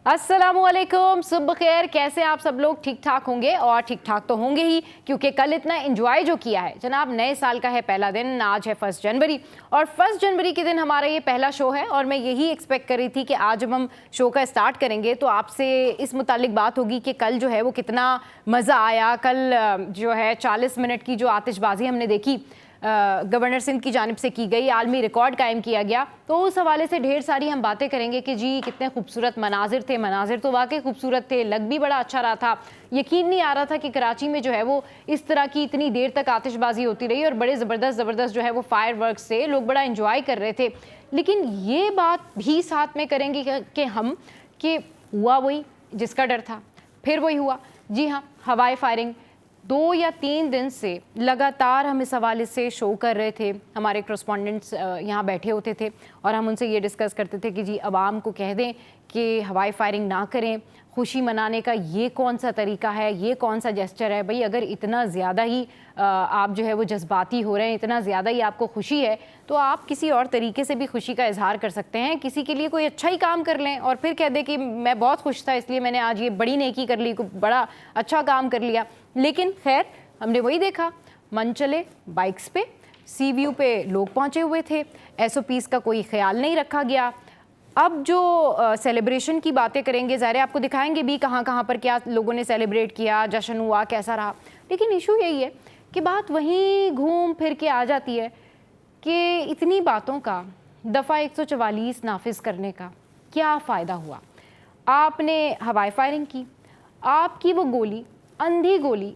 अस्सलामुअलैकुम, सुबह खैर। कैसे आप सब लोग? ठीक ठाक होंगे, और ठीक ठाक तो होंगे ही, क्योंकि कल इतना एंजॉय जो किया है जनाब। नए साल का है पहला दिन, आज है 1 जनवरी, और 1 जनवरी के दिन हमारा ये पहला शो है। और मैं यही एक्सपेक्ट कर रही थी कि आज जब हम शो का स्टार्ट करेंगे तो आपसे इस मुतालिक बात होगी कि कल जो है वो कितना मज़ा आया। कल जो है 40 मिनट की जो आतिशबाजी हमने देखी गवर्नर सिंध की जानिब से की गई, आलमी रिकॉर्ड कायम किया गया, तो उस हवाले से ढेर सारी हम बातें करेंगे कि जी कितने खूबसूरत मनाजिर थे। मनाजिर तो वाकई खूबसूरत थे, लग भी बड़ा अच्छा रहा था। यकीन नहीं आ रहा था कि कराची में जो है वो इस तरह की इतनी देर तक आतिशबाजी होती रही, और बड़े ज़बरदस्त जो है वो फायर वर्क से लोग बड़ा इंजॉय कर रहे थे। लेकिन ये बात भी साथ में करेंगे कि हम कि हुआ वही जिसका डर था, फिर वही हुआ। जी हाँ, हवाई फायरिंग 2 या 3 दिन से लगातार हम इस हवाले से शो कर रहे थे। हमारे करस्पॉन्डेंट्स यहाँ बैठे होते थे और हम उनसे ये डिस्कस करते थे कि जी आवाम को कह दें कि हवाई फायरिंग ना करें। खुशी मनाने का ये कौन सा तरीका है, ये कौन सा जेस्चर है भाई? अगर इतना ज़्यादा ही आप जो है वो जज्बाती हो रहे हैं, इतना ज़्यादा ही आपको खुशी है, तो आप किसी और तरीके से भी खुशी का इजहार कर सकते हैं। किसी के लिए कोई अच्छा ही काम कर लें और फिर कह दें कि मैं बहुत खुश था इसलिए मैंने आज ये बड़ी नेकी कर ली, बड़ा अच्छा काम कर लिया। लेकिन खैर हमने वही देखा, मन चले बाइक्स पे, सी व्यू पे लोग पहुँचे हुए थे, SOPs का कोई ख्याल नहीं रखा गया। अब जो सेलिब्रेशन की बातें करेंगे, ज़ाहिर है आपको दिखाएंगे भी कहाँ कहाँ पर क्या लोगों ने सेलिब्रेट किया, जश्न हुआ, कैसा रहा। लेकिन इशू यही है कि बात वहीं घूम फिर के आ जाती है कि इतनी बातों का दफ़ा 144 नाफिज करने का क्या फ़ायदा हुआ? आपने हवाई फायरिंग की, आपकी वो गोली, अंधी गोली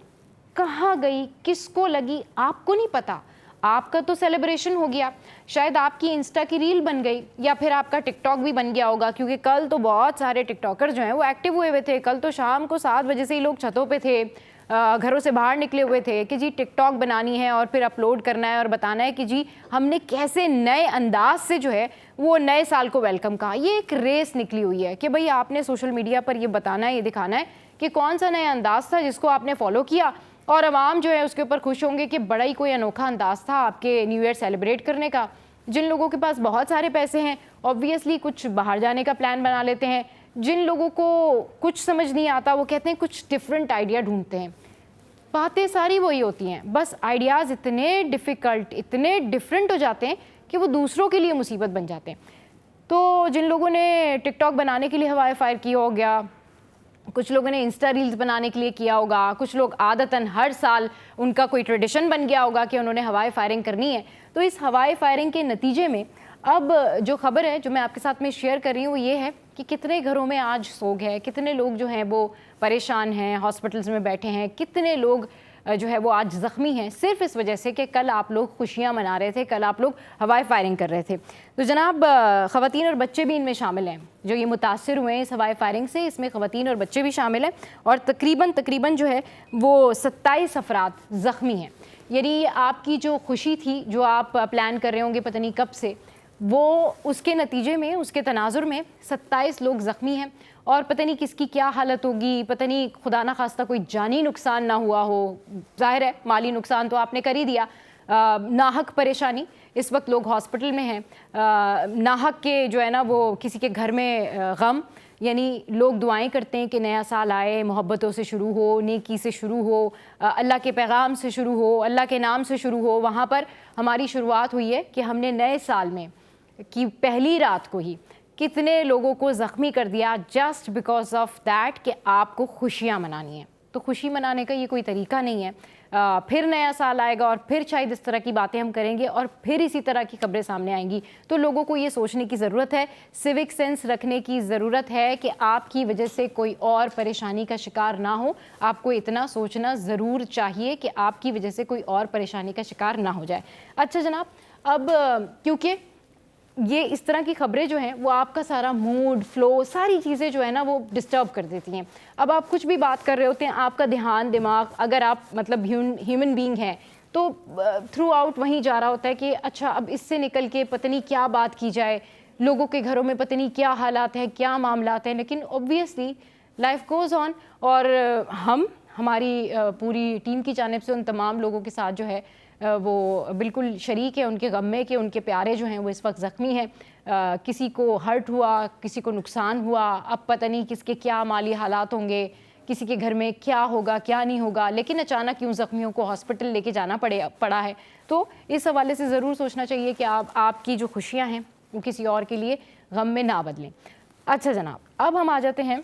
कहाँ गई, किसको लगी, आपको नहीं पता। आपका तो सेलिब्रेशन हो गया, शायद आपकी इंस्टा की रील बन गई, या फिर आपका टिकटॉक भी बन गया होगा, क्योंकि कल तो बहुत सारे टिकटॉकर जो हैं वो एक्टिव हुए थे। कल तो शाम को 7 बजे से ही लोग छतों पे थे, घरों से बाहर निकले हुए थे कि जी टिकटॉक बनानी है और फिर अपलोड करना है और बताना है कि जी हमने कैसे नए अंदाज से जो है वो नए साल को वेलकम कहा। ये एक रेस निकली हुई है कि भाई आपने सोशल मीडिया पर ये बताना है, ये दिखाना है कि कौन सा नया अंदाज था जिसको आपने फॉलो किया, और अवाम जो है उसके ऊपर खुश होंगे कि बड़ा ही कोई अनोखा अंदाज था आपके न्यू ईयर सेलिब्रेट करने का। जिन लोगों के पास बहुत सारे पैसे हैं, ऑब्वियसली कुछ बाहर जाने का प्लान बना लेते हैं। जिन लोगों को कुछ समझ नहीं आता वो कहते हैं कुछ डिफरेंट आइडिया ढूंढते हैं। बातें सारी वही होती हैं, बस आइडियाज़ इतने डिफ़िकल्ट, इतने डिफरेंट हो जाते हैं कि वो दूसरों के लिए मुसीबत बन जाते हैं। तो जिन लोगों ने टिकटॉक बनाने के लिए हवाई फायर किया हो गया, कुछ लोगों ने इंस्टा रील्स बनाने के लिए किया होगा, कुछ लोग आदतन हर साल उनका कोई ट्रेडिशन बन गया होगा कि उन्होंने हवाई फायरिंग करनी है। तो इस हवाई फायरिंग के नतीजे में अब जो खबर है जो मैं आपके साथ में शेयर कर रही हूँ वो ये है कि कितने घरों में आज सोग है, कितने लोग जो हैं वो परेशान हैं, हॉस्पिटल्स में बैठे हैं, कितने लोग जो है वो आज ज़ख्मी हैं, सिर्फ इस वजह से कि कल आप लोग खुशियां मना रहे थे, कल आप लोग हवाई फायरिंग कर रहे थे। तो जनाब ख़वातीन और बच्चे भी इनमें शामिल हैं जो ये मुतासिर हुए हैं इस हवाई फायरिंग से। इसमें ख़वातीन और बच्चे भी शामिल हैं और तकरीबन जो है वो 27 अफराद ज़ख्मी हैं। यानी आपकी जो खुशी थी, जो आप प्लान कर रहे होंगे पता नहीं कब से, वो उसके नतीजे में, उसके तनाजुर में 27 लोग ज़ख्मी हैं। और पता नहीं किसकी क्या हालत होगी, पता नहीं खुदा ना खास्ता कोई जानी नुकसान ना हुआ हो। जाहिर है माली नुकसान तो आपने कर ही दिया, नाहक परेशानी, इस वक्त लोग हॉस्पिटल में हैं, नाहक के जो है ना वो किसी के घर में गम। यानी लोग दुआएं करते हैं कि नया साल आए, मोहब्बतों से शुरू हो, नेकी से शुरू हो, अल्लाह के पैगाम से शुरू हो, अल्लाह के नाम से शुरू हो। वहाँ पर हमारी शुरुआत हुई है कि हमने नए साल में की पहली रात को ही कितने लोगों को ज़ख्मी कर दिया, जस्ट बिकॉज ऑफ दैट कि आपको खुशियाँ मनानी है। तो खुशी मनाने का ये कोई तरीका नहीं है। फिर नया साल आएगा और फिर शायद इस तरह की बातें हम करेंगे और फिर इसी तरह की खबरें सामने आएंगी। तो लोगों को ये सोचने की ज़रूरत है, सिविक सेंस रखने की ज़रूरत है कि आपकी वजह से कोई और परेशानी का शिकार ना हो। आपको इतना सोचना ज़रूर चाहिए कि आपकी वजह से कोई और परेशानी का शिकार ना हो जाए। अच्छा जनाब, अब क्योंकि ये इस तरह की खबरें जो हैं वो आपका सारा मूड, फ्लो, सारी चीज़ें जो है ना वो डिस्टर्ब कर देती हैं। अब आप कुछ भी बात कर रहे होते हैं, आपका ध्यान, दिमाग, अगर आप मतलब ह्यूमन बीइंग हैं तो थ्रू आउट वहीं जा रहा होता है कि अच्छा अब इससे निकल के पता नहीं क्या बात की जाए, लोगों के घरों में पता नहीं क्या हालात हैं, क्या मामलात हैं। लेकिन ऑब्वियसली लाइफ गोज़ ऑन, और हम हमारी पूरी टीम की जानिब से उन तमाम लोगों के साथ जो है वो बिल्कुल शरीक है उनके गम में कि उनके प्यारे जो हैं वो इस वक्त ज़ख्मी हैं। किसी को हर्ट हुआ, किसी को नुकसान हुआ, अब पता नहीं किसके क्या माली हालात होंगे, किसी के घर में क्या होगा क्या नहीं होगा, लेकिन अचानक क्यों ज़ख्मियों को हॉस्पिटल लेके जाना पड़ा है। तो इस हवाले से ज़रूर सोचना चाहिए कि आपकी जो खुशियाँ हैं वो किसी और के लिए गम में ना बदलें। अच्छा जनाब, अब हम आ जाते हैं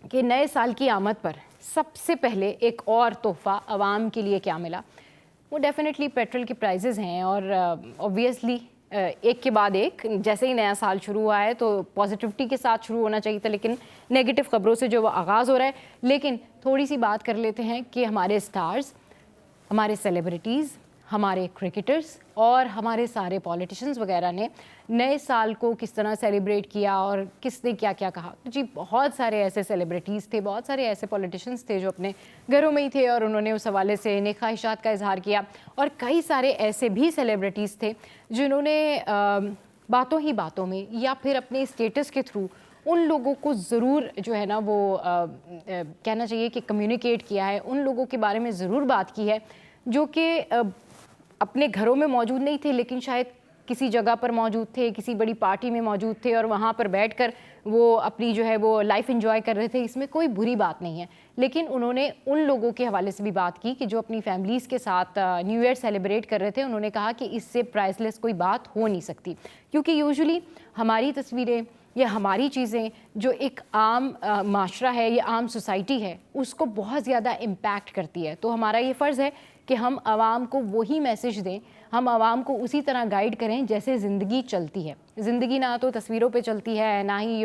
कि नए साल की आमद पर सबसे पहले एक और तोहफ़ा आवाम के लिए क्या मिला। वो डेफिनेटली पेट्रोल के प्राइसेस हैं और ऑब्वियसली एक के बाद एक, जैसे ही नया साल शुरू हुआ है तो पॉजिटिविटी के साथ शुरू होना चाहिए था, लेकिन नेगेटिव ख़बरों से जो वो आगाज़ हो रहा है। लेकिन थोड़ी सी बात कर लेते हैं कि हमारे स्टार्स, हमारे सेलिब्रिटीज़, हमारे क्रिकेटर्स और हमारे सारे पॉलिटिशियंस वगैरह ने नए साल को किस तरह सेलिब्रेट किया और किसने क्या क्या कहा। तो जी बहुत सारे ऐसे सेलिब्रिटीज़ थे, बहुत सारे ऐसे पॉलिटिशियंस थे जो अपने घरों में ही थे और उन्होंने उस हवाले से नेक ख्वाहिशात का इजहार किया। और कई सारे ऐसे भी सेलिब्रिटीज़ थे जिन्होंने बातों ही बातों में या फिर अपने स्टेटस के थ्रू उन लोगों को ज़रूर जो है ना वो कहना चाहिए कि कम्युनिकेट किया है, उन लोगों के बारे में ज़रूर बात की है जो कि अपने घरों में मौजूद नहीं थे लेकिन शायद किसी जगह पर मौजूद थे, किसी बड़ी पार्टी में मौजूद थे और वहाँ पर बैठकर वो अपनी जो है वो लाइफ एंजॉय कर रहे थे। इसमें कोई बुरी बात नहीं है, लेकिन उन्होंने उन लोगों के हवाले से भी बात की कि जो अपनी फैमिलीज़ के साथ न्यू ईयर सेलिब्रेट कर रहे थे। उन्होंने कहा कि इससे प्राइसलेस कोई बात हो नहीं सकती, क्योंकि यूजुअली हमारी तस्वीरें या हमारी चीज़ें जो एक आम माशरा है या आम सोसाइटी है उसको बहुत ज़्यादा इम्पैक्ट करती है। तो हमारा ये फ़र्ज़ है कि हम आवाम को वही मैसेज दें, हम आवाम को उसी तरह गाइड करें जैसे ज़िंदगी चलती है। ज़िंदगी ना तो तस्वीरों पे चलती है, ना ही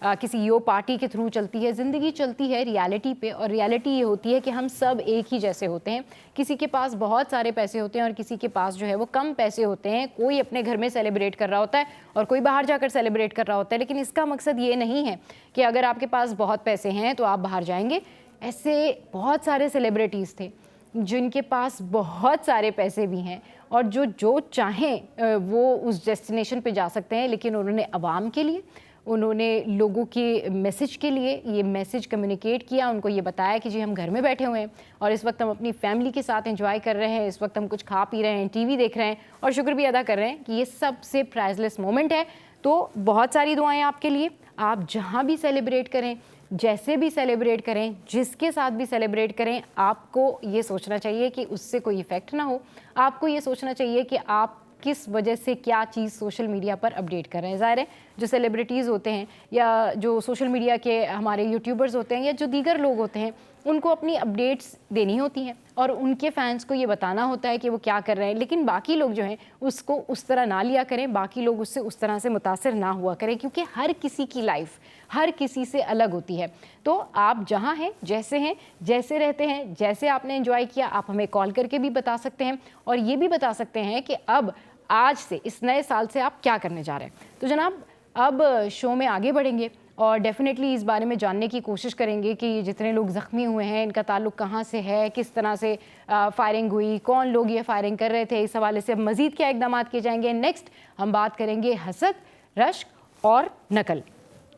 किसी पार्टी के थ्रू चलती है। ज़िंदगी चलती है रियलिटी पे, और रियलिटी ये होती है कि हम सब एक ही जैसे होते हैं। किसी के पास बहुत सारे पैसे होते हैं और किसी के पास जो है वो कम पैसे होते हैं। कोई अपने घर में सेलिब्रेट कर रहा होता है और कोई बाहर जाकर सेलिब्रेट कर रहा होता है, लेकिन इसका मकसद ये नहीं है कि अगर आपके पास बहुत पैसे हैं तो आप बाहर जाएंगे। ऐसे बहुत सारे सेलिब्रिटीज़ थे जिनके पास बहुत सारे पैसे भी हैं और जो चाहें वो उस डेस्टिनेशन पे जा सकते हैं, लेकिन उन्होंने आवाम के लिए, उन्होंने लोगों के मैसेज के लिए ये मैसेज कम्युनिकेट किया। उनको ये बताया कि जी हम घर में बैठे हुए हैं और इस वक्त हम अपनी फैमिली के साथ एंजॉय कर रहे हैं, इस वक्त हम कुछ खा पी रहे हैं, टीवी देख रहे हैं और शुक्र भी अदा कर रहे हैं कि ये सबसे प्राइसलेस मोमेंट है। तो बहुत सारी दुआएं आपके लिए। आप जहाँ भी सेलिब्रेट करें, जैसे भी सेलिब्रेट करें, जिसके साथ भी सेलिब्रेट करें, आपको ये सोचना चाहिए कि उससे कोई इफ़ेक्ट ना हो। आपको ये सोचना चाहिए कि आप किस वजह से क्या चीज़ सोशल मीडिया पर अपडेट कर रहे हैं। ज़ाहिर है जो सेलिब्रिटीज़ होते हैं या जो सोशल मीडिया के हमारे यूट्यूबर्स होते हैं या जो दीगर लोग होते हैं, उनको अपनी अपडेट्स देनी होती हैं और उनके फैंस को ये बताना होता है कि वो क्या कर रहे हैं। लेकिन बाकी लोग जो हैं उसको उस तरह ना लिया करें, बाकी लोग उससे उस तरह से मुतासिर ना हुआ करें, क्योंकि हर किसी की लाइफ हर किसी से अलग होती है। तो आप जहाँ हैं, जैसे रहते हैं, जैसे आपने एंजॉय किया, आप हमें कॉल करके भी बता सकते हैं और ये भी बता सकते हैं कि अब आज से इस नए साल से आप क्या करने जा रहे हैं। तो जनाब अब शो में आगे बढ़ेंगे और डेफिनेटली इस बारे में जानने की कोशिश करेंगे कि जितने लोग ज़ख्मी हुए हैं इनका ताल्लुक़ कहाँ से है, किस तरह से फायरिंग हुई, कौन लोग ये फायरिंग कर रहे थे। इस हवाले से अब मज़ीद क्या इक़दाम किए जाएंगे। नेक्स्ट हम बात करेंगे हसद, रश्क और नकल,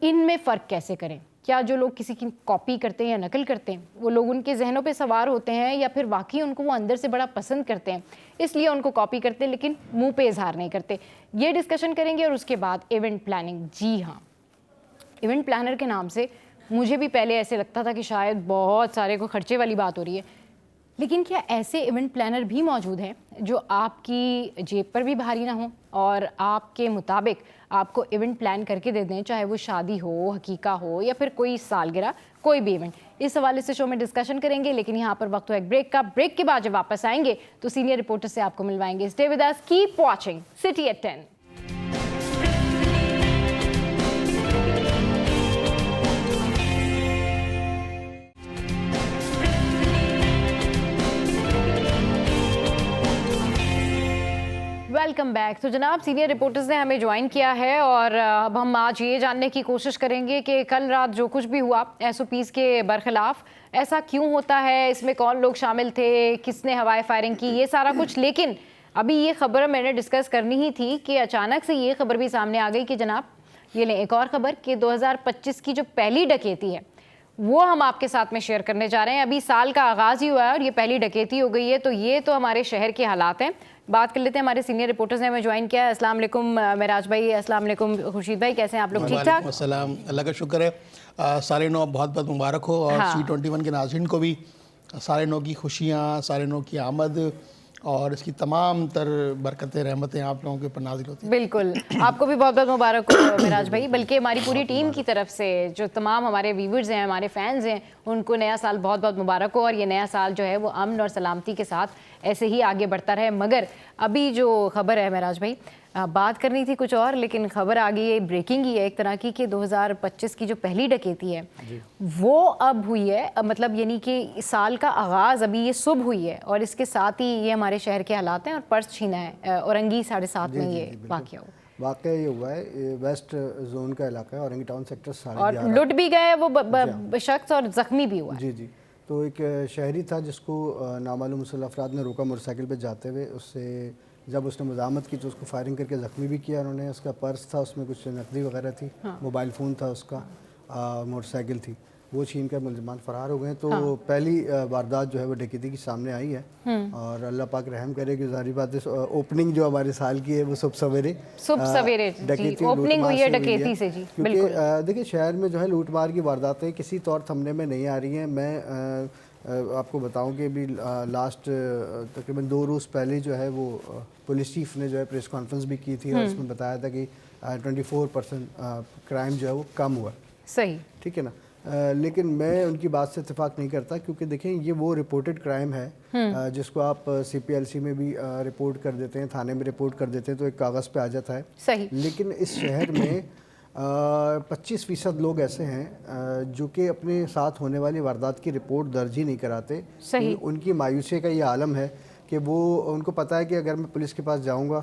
इनमें फ़र्क कैसे करें। क्या जो लोग किसी की कॉपी करते हैं या नकल करते हैं वो लोग उनके जहनों पे सवार होते हैं या फिर वाकई उनको वो अंदर से बड़ा पसंद करते हैं इसलिए उनको कॉपी करते हैं लेकिन मुंह पे इजहार नहीं करते। ये डिस्कशन करेंगे। और उसके बाद इवेंट प्लानिंग। जी हाँ, इवेंट प्लानर के नाम से मुझे भी पहले ऐसे लगता था कि शायद बहुत सारे को खर्चे वाली बात हो रही है, लेकिन क्या ऐसे इवेंट प्लानर भी मौजूद हैं जो आपकी जेब पर भी भारी ना हो और आपके मुताबिक आपको इवेंट प्लान करके दे दें, चाहे वो शादी हो, हकीका हो या फिर कोई सालगिरह, कोई भी इवेंट। इस हवाले से शो में डिस्कशन करेंगे, लेकिन यहाँ पर वक्त हो एक ब्रेक का। ब्रेक के बाद जब वापस आएंगे तो सीनियर रिपोर्टर से आपको मिलवाएंगे। Stay with us, keep watching city at 10। Welcome back. तो जनाब सीनियर रिपोर्टर्स ने हमें ज्वाइन किया है और अब हम आज ये जानने की कोशिश करेंगे कि कल रात जो कुछ भी हुआ SOPs के बरखिलाफ, ऐसा क्यों होता है, इसमें कौन लोग शामिल थे, किसने हवाई फायरिंग की, ये सारा कुछ। लेकिन अभी ये खबर मैंने डिस्कस करनी ही थी कि अचानक से ये खबर भी सामने आ गई कि जनाब ये लें एक और ख़बर कि 2025 की जो पहली डकैती है वो हम आपके साथ में शेयर करने जा रहे हैं। अभी साल का आगाज़ ही हुआ है और ये पहली डकैती हो गई है, तो ये तो हमारे शहर के हालात हैं। बात कर लेते हैं, हमारे सीनियर रिपोर्टर्स ने हमें ज्वाइन किया है। अस्सलाम वालेकुम मेराज भाई, अस्सलाम वालेकुम खुर्शीद भाई, कैसे हैं आप लोग? ठीक ठाक? अस्सलाम, अल्लाह का शुक्र है। सारे नौ बहुत बहुत मुबारक हो, और हाँ। C21 के नाज़रीन को भी सारे नौ की खुशियाँ, सारे नौ की आमद और इसकी तमाम तर बरकतें रहमतें आप लोगों के ऊपर नाज़िल होती हैं। बिल्कुल, आपको भी बहुत बहुत मुबारक हो मेराज भाई, बल्कि हमारी पूरी टीम की तरफ से जो तमाम हमारे व्यूवर्स हैं, हमारे फैंस हैं, उनको नया साल बहुत बहुत मुबारक हो, और ये नया साल जो है वो अमन और सलामती के साथ ऐसे ही आगे बढ़ता रहे। मगर अभी जो खबर है मेराज भाई, बात करनी थी कुछ और, लेकिन खबर आ गई है, ब्रेकिंग ही है एक तरह की, कि 2025 की जो पहली डकैती है वो अब हुई है। मतलब यानी कि साल का आगाज़ अभी ये सुबह हुई है, और इसके साथ ही ये हमारे शहर के हालात हैं, और पर्स छीना है। औरंगी 7:30 में ये वाक़या हुआ। वाक़या ये हुआ है, ये वेस्ट जोन का इलाका है, औरंगी टाउन सेक्टर 11:30। और लुट भी गए वो शख्स, और ज़ख्मी भी हुआ। जी जी। तो एक शहरी था जिसको नामालूम मुसल्लह अफराद ने रोका मोटरसाइकिल पे जाते हुए। उससे जब उसने मज़ामत की तो उसको फायरिंग करके ज़ख्मी भी किया उन्होंने। उसका पर्स था, उसमें कुछ नकदी वगैरह थी, मोबाइल फ़ोन था उसका, मोटरसाइकिल थी, वो छीन कर मुलजमान फ़रार हो गए। तो पहली वारदात जो है वो डकैती की सामने आई है, और अल्लाह पाक रहम करे कि ज़ाहिर बात है ओपनिंग जो हमारे साल की है वो सुबह सवेरे ओपनिंग हुई है डकैती से जी। क्योंकि देखिए शहर में जो है लूटमार की वारदातें किसी तौर थमने में नहीं आ रही हैं। मैं आपको बताऊं कि अभी लास्ट तकरीबन 2 रोज़ पहले जो है वो पुलिस चीफ ने जो है प्रेस कॉन्फ्रेंस भी की थी, और उसमें बताया था कि 24% क्राइम जो है वो कम हुआ। सही, ठीक है ना। लेकिन मैं उनकी बात से इत्तेफाक नहीं करता, क्योंकि देखें ये वो रिपोर्टेड क्राइम है जिसको आप CPLC में भी रिपोर्ट कर देते हैं, थाने में रिपोर्ट कर देते हैं तो एक कागज़ पे आ जाता है। सही। लेकिन इस शहर में 25% लोग ऐसे हैं जो कि अपने साथ होने वाली वारदात की रिपोर्ट दर्ज ही नहीं कराते। सही। उनकी मायूसी का ये आलम है कि वो, उनको पता है कि अगर मैं पुलिस के पास जाऊंगा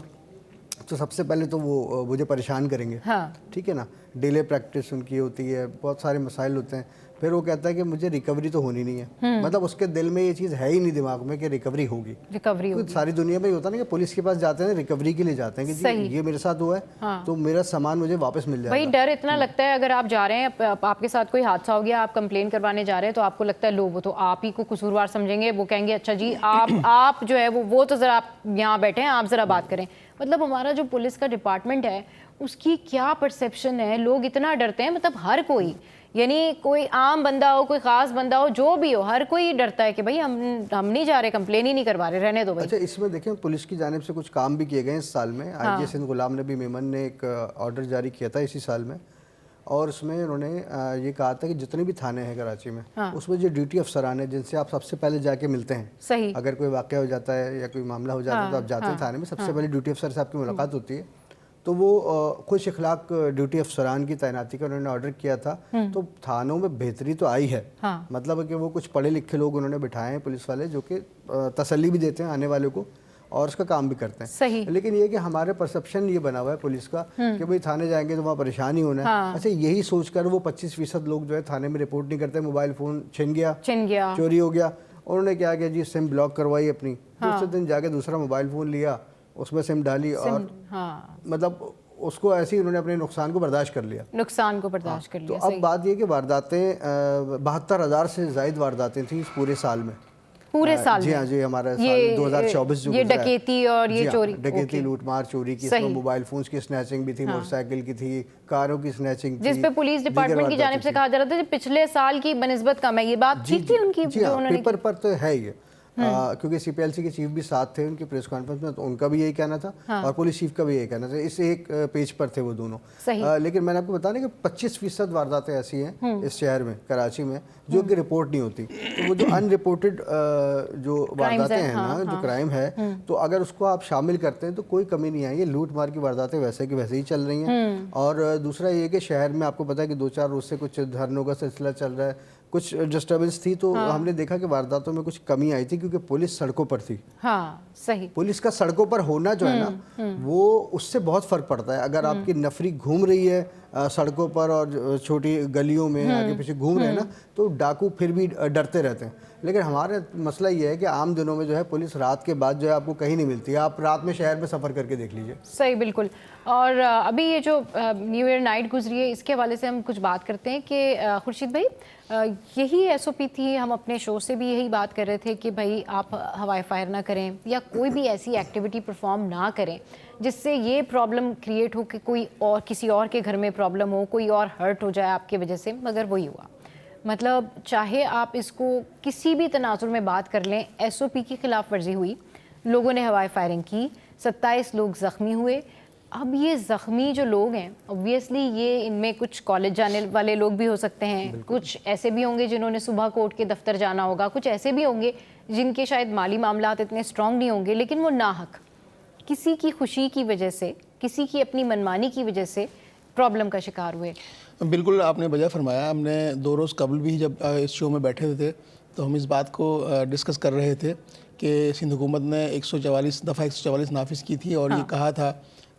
तो सबसे पहले तो वो मुझे परेशान करेंगे। हाँ। ठीक है ना, डिले प्रैक्टिस उनकी होती है, बहुत सारे मसाइल होते हैं। फिर वो कहता है कि मुझे रिकवरी तो होनी नहीं है, मतलब उसके दिल में ये चीज़ है ही नहीं दिमाग में कि रिकवरी होगी। रिकवरी सारी दुनिया में ही होता है ना कि पुलिस के पास जाते हैं रिकवरी के लिए जाते हैं कि जी ये मेरे साथ हुआ है, हाँ। तो मेरा सामान मुझे वापस मिल जाएगा। भाई डर इतना लगता है, अगर आप जा रहे हैं, आपके साथ कोई हादसा हो गया, आप कंप्लेन करवाने जा रहे हैं, तो आपको लगता है लो वो तो आप ही को कसूरवार समझेंगे, वो कहेंगे अच्छा जी आप जो है वो तो ज़रा आप यहाँ बैठे हैं, आप ज़रा बात करें। मतलब हमारा जो पुलिस का डिपार्टमेंट है उसकी क्या परसेप्शन है, लोग इतना डरते हैं। मतलब हर कोई, यानी कोई आम बंदा हो, कोई ख़ास बंदा हो, जो भी हो, हर कोई डरता है कि भाई हम नहीं जा रहे, कंप्लेन ही नहीं करवा रहे, रहने दो भाई। अच्छा, इसमें देखें पुलिस की जानिब से कुछ काम भी किए गए इस साल में। IG सिंध गुलाम नबी मेमन ने एक ऑर्डर जारी किया था इसी साल में, और उसमें उन्होंने ये कहा था कि जितने भी थाने हैं कराची में, उसमें जो ड्यूटी अफसरान है जिनसे आप सबसे पहले जाके मिलते हैं, सही, अगर कोई वाक़या हो जाता है या कोई मामला हो जाता है तो आप जाते हैं थाने में, सबसे पहले ड्यूटी अफसर से आपकी मुलाकात होती है। तो वो खुश अखलाक ड्यूटी अफसरान की तैनाती का उन्होंने ऑर्डर किया था। तो थानों में बेहतरी तो आई है, मतलब कि वो कुछ पढ़े लिखे लोग उन्होंने बिठाए हैं पुलिस वाले, जो कि तसल्ली भी देते हैं आने वाले को और उसका काम भी करते हैं। सही। लेकिन ये कि हमारे परसेप्शन ये बना हुआ है पुलिस का कि भाई थाने जाएंगे तो वहाँ परेशान ही होना है। अच्छा, यही सोचकर वो 25% लोग जो है थाने में रिपोर्ट नहीं करते। मोबाइल फ़ोन छिन गया, चोरी हो गया, उन्होंने क्या किया जी, सिम ब्लॉक करवाई अपनी, दूसरे दिन जाके दूसरा मोबाइल फ़ोन लिया, उसमें सिम डाली, और मतलब उसको ऐसे ही उन्होंने अपने नुकसान को बर्दाश्त कर लिया, कर लिया। तो अब बात ये कि वारदातें 72,000 से ज़ायद वारदातें थी इस पूरे साल में, पूरे साल। जी हाँ जी, हमारा साल 2024 जो ये डकैती और ये चोरी, डकैती, लूटमार, चोरी की, इसमें मोबाइल फोन्स की स्नैचिंग भी थी, मोटरसाइकिल की थी, कारों की स्नैचिंग थी, जिस पे पुलिस डिपार्टमेंट की जानिब से कहा जा रहा था पिछले साल की बनिस्बत कम है। ये बात ठीक थी उनकी? जी हाँ, पेपर पर तो है ये, क्योंकि CPLC के चीफ भी साथ थे उनकी प्रेस कॉन्फ्रेंस में, तो उनका भी यही कहना था और पुलिस चीफ का भी यही कहना था। इस एक पेज पर थे वो दोनों। लेकिन मैंने आपको बताया कि 25% वारदातें ऐसी हैं इस शहर में, कराची में, जो कि रिपोर्ट नहीं होती। तो वो जो अनरिपोर्टेड जो वारदातें हैं ना, जो क्राइम है, तो अगर उसको आप शामिल करते हैं तो कोई कमी नहीं आई। ये लूट मार की वारदातें वैसे की वैसे ही चल रही हैं। और दूसरा ये कि शहर में आपको पता है कि 2-4 रोज से कुछ धरनों का सिलसिला चल रहा है, कुछ डिस्टर्बेंस थी, तो हमने देखा कि वारदातों में कुछ कमी आई थी, क्योंकि पुलिस सड़कों पर थी। सही। पुलिस का सड़कों पर होना जो है ना, वो उससे बहुत फर्क पड़ता है। अगर आपकी नफरी घूम रही है सड़कों पर और छोटी गलियों में आगे पीछे घूम रहे हैं ना, तो डाकू फिर भी डरते रहते हैं। लेकिन हमारा मसला ये है कि आम दिनों में जो है पुलिस रात के बाद जो है आपको कहीं नहीं मिलती है। आप रात में शहर में सफ़र करके देख लीजिए। सही, बिल्कुल। और अभी ये जो न्यू ईयर नाइट गुजरी है, इसके हवाले से हम कुछ बात करते हैं कि खुर्शीद भाई, यही एसओपी थी, हम अपने शो से भी यही बात कर रहे थे कि भाई आप हवाई फायर ना करें या कोई भी ऐसी एक्टिविटी परफॉर्म ना करें जिससे ये प्रॉब्लम क्रिएट हो कि कोई और किसी और के घर में प्रॉब्लम हो, कोई और हर्ट हो जाए आपकी वजह से। मगर वही हुआ। मतलब चाहे आप इसको किसी भी तनाजुर में बात कर लें, एसओपी की खिलाफ वर्जी हुई, लोगों ने हवाई फायरिंग की, 27 लोग ज़ख्मी हुए। अब ये ज़ख्मी जो लोग हैं, ऑब्वियसली ये इनमें कुछ कॉलेज जाने वाले लोग भी हो सकते हैं, कुछ ऐसे भी होंगे जिन्होंने सुबह कोर्ट के दफ्तर जाना होगा, कुछ ऐसे भी होंगे जिनके शायद माली मामलात इतने स्ट्रॉन्ग नहीं होंगे, लेकिन वो नाहक किसी की खुशी की वजह से, किसी की अपनी मनमानी की वजह से प्रॉब्लम का शिकार हुए। बिल्कुल आपने वजह फरमाया। हमने 2 रोज़ कबल भी जब इस शो में बैठे थे तो हम इस बात को डिस्कस कर रहे थे कि सिंध हुकूमत ने 144 नाफिज की थी और ये कहा था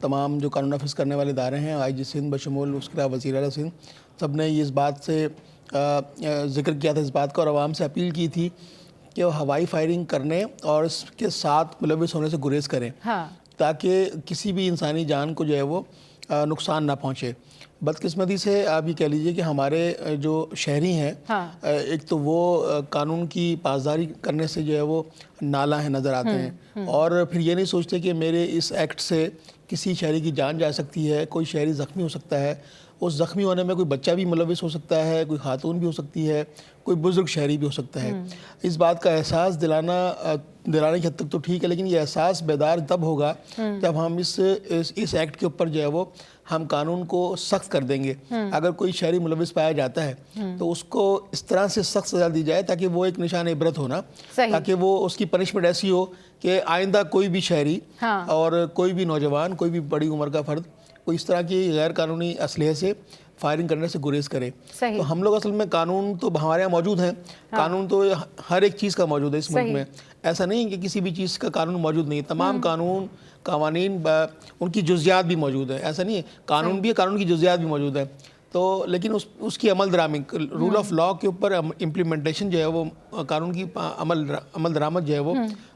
तमाम जो कानून नाफिज करने वाले इदारे हैं, IG सिंध बशमूल उसके अलावा वज़ीर आला सिंध, सब ने ये इस बात से ज़िक्र किया था इस बात का और आवाम से अपील की थी कि वो हवाई फायरिंग करने और इसके साथ मुलविस होने से गुरेज करें, ताकि किसी भी इंसानी जान को जो है वो नुकसान ना पहुँचे। बदकिस्मती से आप ये कह लीजिए कि हमारे जो शहरी हैं, एक तो वो कानून की पासदारी करने से जो है वो नाला है नज़र आते हैं और फिर ये नहीं सोचते कि मेरे इस एक्ट से किसी शहरी की जान जा सकती है, कोई शहरी ज़ख्मी हो सकता है, उस ज़ख्मी होने में कोई बच्चा भी मुलविस हो सकता है, कोई खातून भी हो सकती है, कोई बुज़ुर्ग शहरी भी हो सकता है। इस बात का एहसास दिलाने की हद तक तो ठीक है, लेकिन ये एहसास बेदार तब होगा जब हम इस एक्ट के ऊपर जो है वो हम कानून को सख्त कर देंगे। अगर कोई शहरी मुलविस पाया जाता है तो उसको इस तरह से सख्त सज़ा दी जाए ताकि वो एक निशान इबरत हो ना, ताकि वो उसकी पनिशमेंट ऐसी हो कि आइंदा कोई भी शहरी और कोई भी नौजवान, कोई भी बड़ी उम्र का फ़र्द कोई इस तरह की गैर कानूनी असलहे से फायरिंग करने से गुरेज करे। तो हम लोग असल में कानून तो हमारे यहाँ मौजूद हैं, कानून तो हर एक चीज़ का मौजूद है इस मुल्क में। ऐसा नहीं है कि किसी भी चीज़ का कानून मौजूद नहीं है, तमाम कानून कवानीन उनकी जुज़ियात भी मौजूद है। ऐसा नहीं है, कानून भी है, कानून की जुज़ियात भी मौजूद है। तो लेकिन उसकी अमल दरामद, रूल ऑफ लॉ के ऊपर इम्प्लीमेंटेशन जो है वो कानून की अमल दरामद जो है